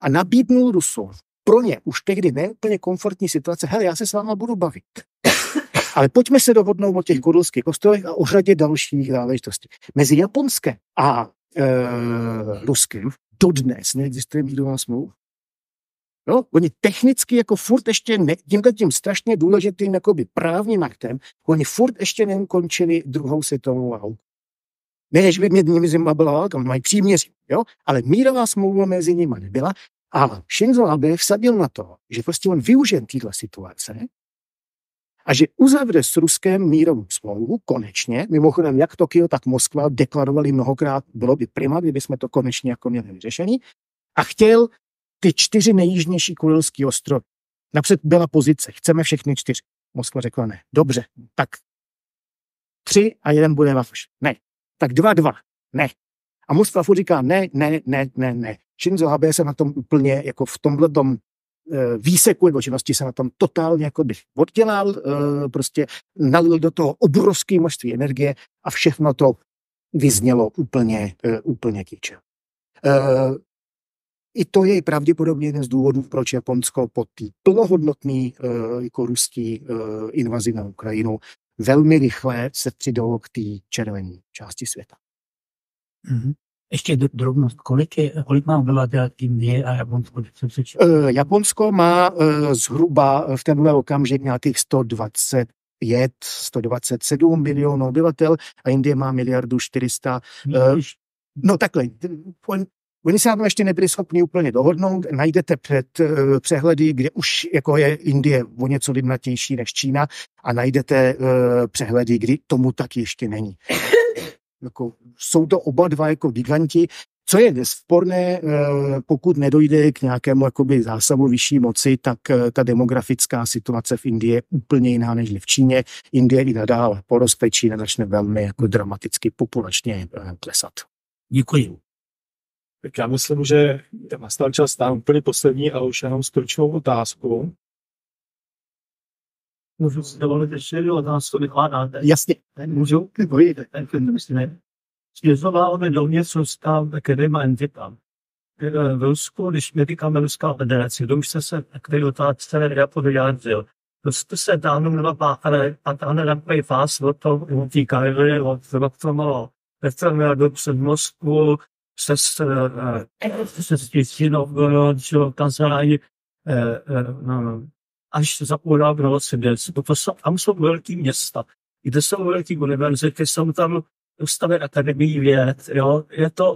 a nabídnul Rusům pro ně už tehdy neúplně komfortní situace, hele, já se s váma budu bavit. Ale pojďme se dohodnout o těch Kurilských ostrovech a o řadě dalších záležitostí. Mezi Japonskem a Ruskem dodnes neexistuje mírová smlouva. No, oni technicky jako furt ještě tím strašně důležitým jakoby právním aktem, oni furt ještě neukončili druhou světovou válku. Ne, že by mezi nimi byla válka, mají příměří, jo? Ale mírová smlouva mezi nimi nebyla a Shinzo Abe vsadil na to, že prostě on využije této situace a že uzavře s Ruskem mírovou smlouvu konečně. Mimochodem, jak Tokio, tak Moskva deklarovali mnohokrát, bylo by prima, kdyby jsme to konečně jako měli vyřešení. A chtěl ty 4 nejjižnější Kurilské ostrovy. Napřed byla pozice, chceme všechny 4. Moskva řekla ne. Dobře, tak 3 a 1 bude váš. Ne. Tak 2. Ne. A Moskva furt říká ne. Shinzo Abe se na tom úplně jako v tomhletom výseku nebo činnosti se na tom totálně jako by oddělal, prostě nalil do toho obrovské množství energie a všechno to vyznělo úplně kýče. I to je pravděpodobně jeden z důvodů, proč Japonsko po té plnohodnotné jako ruský invazi na Ukrajinu velmi rychle se přidalo k té červené části světa. Mm-hmm. Ještě drobnost, kolik má obyvatel Indie a Japonsko? Japonsko má zhruba v tenhle okamžik nějakých 127 milionů obyvatel a Indie má 1,4 miliardy. No takhle, oni se tam ještě nebyli schopni úplně dohodnout. Najdete přehledy, kde už jako je Indie o něco lidnatější než Čína a najdete přehledy, kdy tomu tak ještě není. Jako, jsou to oba dva jako giganti. Co je nesporné, pokud nedojde k nějakému jakoby zásahu vyšší moci, tak ta demografická situace v Indii je úplně jiná než v Číně. Indie i nadále poroste, Čína začne velmi jako dramaticky populačně klesat. Děkuji. Tak já myslím, že nastal čas tam úplně poslední a už jenom stručnou otázku. Můžu si dovolit ještě jednu otázku, vykládáte? Jasně. Můžu? Směřováme dovnitř Ruska, který má entita. V Rusku, když my říkáme Ruská federace, kdo už se k té otázce vyjádřil. Prostě se dáno měla páchane a dáno takový fás od toho týkají, od toho Petromradu před Moskvu, se Stěstinov, Kazaj, až za Ural, tam jsou velký města, kde jsou velký univerzity, jsou tam ústavy akademii věd, jo.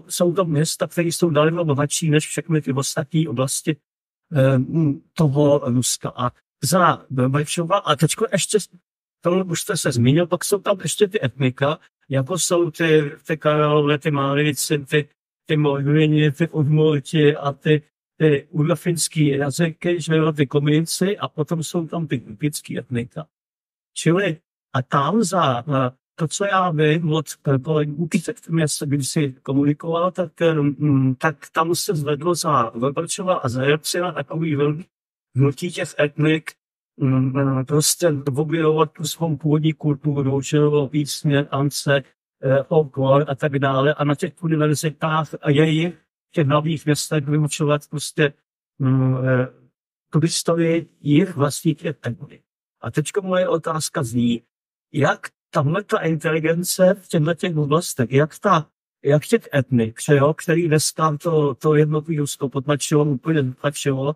Jsou to města, které jsou daleko bohatší než všechny ty ostatní oblasti toho Ruska. A za Bajčova, a teď ještě, to už jste se zmínil, pak jsou tam ještě ty etnika, jako jsou ty Karelové, ty Málici, ty Mojvini, ty Udmurti a ty udofinský jazyky, že jo, ty komunici, a potom jsou tam ty typický etnika. Čili a tam za to, co já vím od kolegů, se kterými jsem si komunikoval, tak tam se zvedlo za Gorbačova a za Jelcina takový velký hnutí těch etnik, prostě objevovat tu svou původní kulturu, žilo písně, tance, folklor a tak dále. A na těch univerzitách a těch hlavních městech vyučovat prostě historii jejich vlastních etnik. A teďka moje otázka zní, jak tahle ta inteligence v těchto oblastech, jak těch etnik, který dneska to jednotlivý Rusko potlačilo, úplně potlačilo,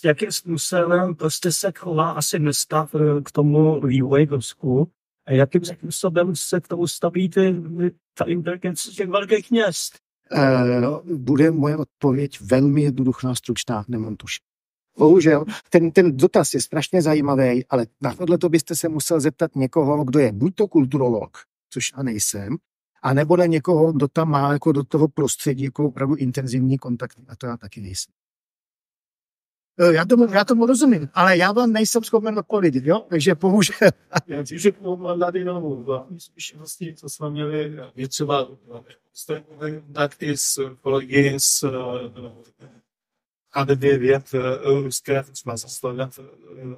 jakým způsobem prostě se chová asi dneska k tomu vývoji v Rusku, a jakým způsobem se k tomu staví ta inteligence těch velkých měst? Bude moje odpověď velmi jednoduchá, stručná, nemám tuž. Bohužel, ten dotaz je strašně zajímavý, ale na tohle byste se musel zeptat někoho, kdo je buď to kulturolog, což já nejsem, anebo na někoho, kdo tam má jako do toho prostředí jako opravdu intenzivní kontakty, a to já taky nejsem. Já tomu rozumím, ale já vám nejsem schopen odpovědět, jo? Takže bohužel. Já si řeknu na dynamu, spíš vlastně, co jsme měli, je třeba kontakty s kolegy z Akademie věd ruské, jsme ze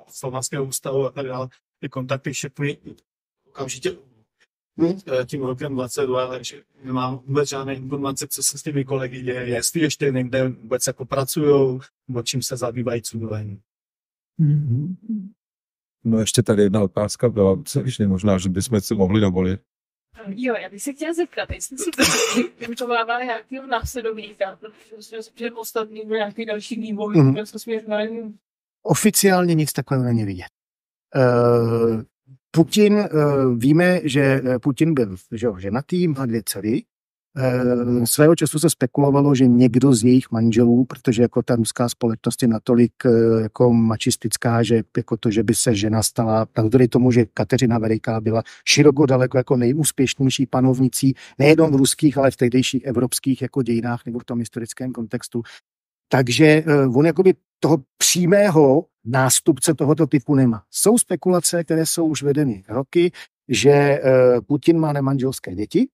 Slovanského ústavu a tak dále, ty kontakty všechny okamžitě tím rokem 22, takže nemám vůbec žádné informace, co se s těmi kolegy děje, jestli ještě někde vůbec jako pracujou, nebo čím se zabývají cudování. No ještě tady jedna otázka byla, možná, že bychom si mohli dovolit. Jo, já bych se chtěla zeptat, jestli si vyučovávala nějakého následovníka, protože že ostatní byl nějaký další vývoj, co směřování. Oficiálně nic takového není vidět. Putin, víme, že Putin byl ženatý, má 2 dcery. Svého času se spekulovalo, že někdo z jejich manželů, protože jako ta ruská společnost je natolik jako mačistická, že jako to, že by se žena stala, navzdory tomu, že Kateřina Veliká byla široko daleko jako nejúspěšnější panovnicí, nejenom v ruských, ale v tehdejších evropských jako dějinách nebo v tom historickém kontextu. Takže on jakoby toho přímého nástupce tohoto typu nemá. Jsou spekulace, které jsou už vedeny roky, že Putin má nemanželské děti,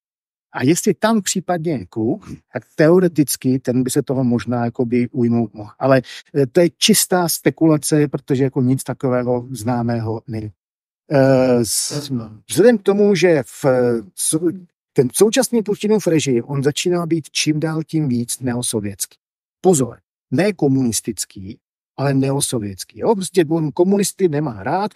a jestli tam případně je kluk, tak teoreticky ten by se toho možná jakoby ujmout mohl. Ale to je čistá spekulace, protože jako nic takového známého není. Vzhledem k tomu, že ten současný Putinův režim, on začíná být čím dál tím víc neosovětský. Pozor, ne komunistický, ale neosovětský. Jo? Prostě on komunisty nemá rád,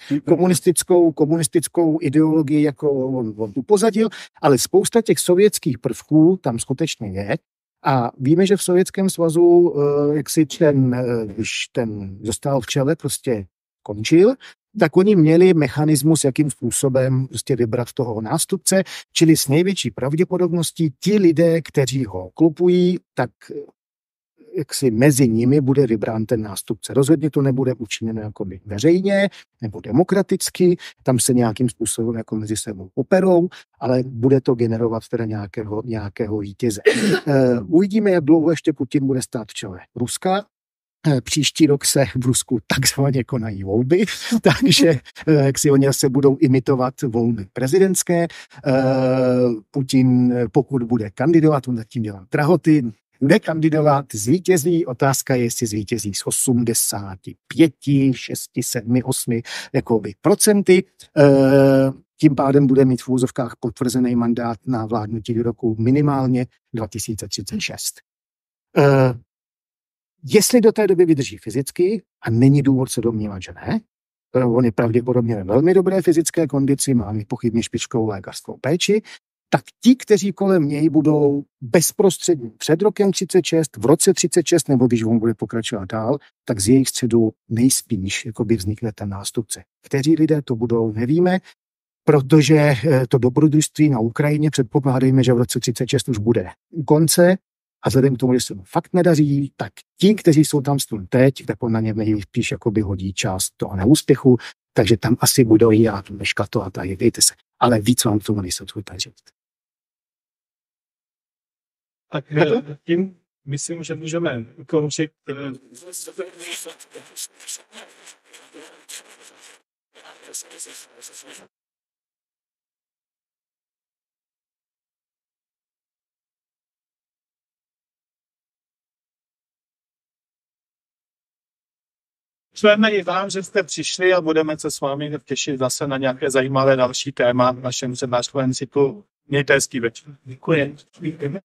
komunistickou ideologii jako on upozadil, ale spousta těch sovětských prvků tam skutečně je. A víme, že v Sovětském svazu, jak si když ten zostal v čele, prostě končil, tak oni měli mechanismus, jakým způsobem prostě vybrat toho nástupce, čili s největší pravděpodobností ti lidé, kteří ho klupují, tak jak si mezi nimi bude vybrán ten nástupce. Rozhodně to nebude učiněno jakoby veřejně nebo demokraticky, tam se nějakým způsobem jako mezi sebou operou, ale bude to generovat teda nějakého vítěze. Uvidíme, jak dlouho ještě Putin bude stát v čele Ruska. Příští rok se v Rusku takzvaně konají volby, takže jak si oni se budou imitovat volby prezidentské. Putin, pokud bude kandidovat, on zatím dělá drahoty, bude kandidovat, zvítězí. Otázka je, jestli zvítězí z 85, 6, 7, 8 jakoby procenty. Tím pádem bude mít v úzovkách potvrzený mandát na vládnutí do roku minimálně 2036. Jestli do té doby vydrží fyzicky, a není důvod se domnívat, že ne, on je pravděpodobně ve velmi dobré fyzické kondici, má nepochybně špičkovou lékařskou péči, tak ti, kteří kolem něj budou bezprostředně před rokem 36, v roce 36, nebo když on bude pokračovat dál, tak z jejich středu nejspíš jakoby vznikne ten nástupce. Kteří lidé to budou, nevíme, protože to dobrodružství na Ukrajině předpokládejme, že v roce 36 už bude u konce a vzhledem k tomu, že se mu fakt nedaří, tak ti, kteří jsou tam stůl teď, tak on na ně nejspíš jakoby hodí část toho neúspěchu, takže tam asi budou jít meškat to a tady, dejte se. Ale víc vám k tomu nejsem schopný říct. Tak tím myslím, že můžeme ukončit. Děkujeme i vám, že jste přišli a budeme se s vámi těšit zase na nějaké zajímavé další téma v našem přednáškovém cyklu. Mějte hezký večer. Děkuji.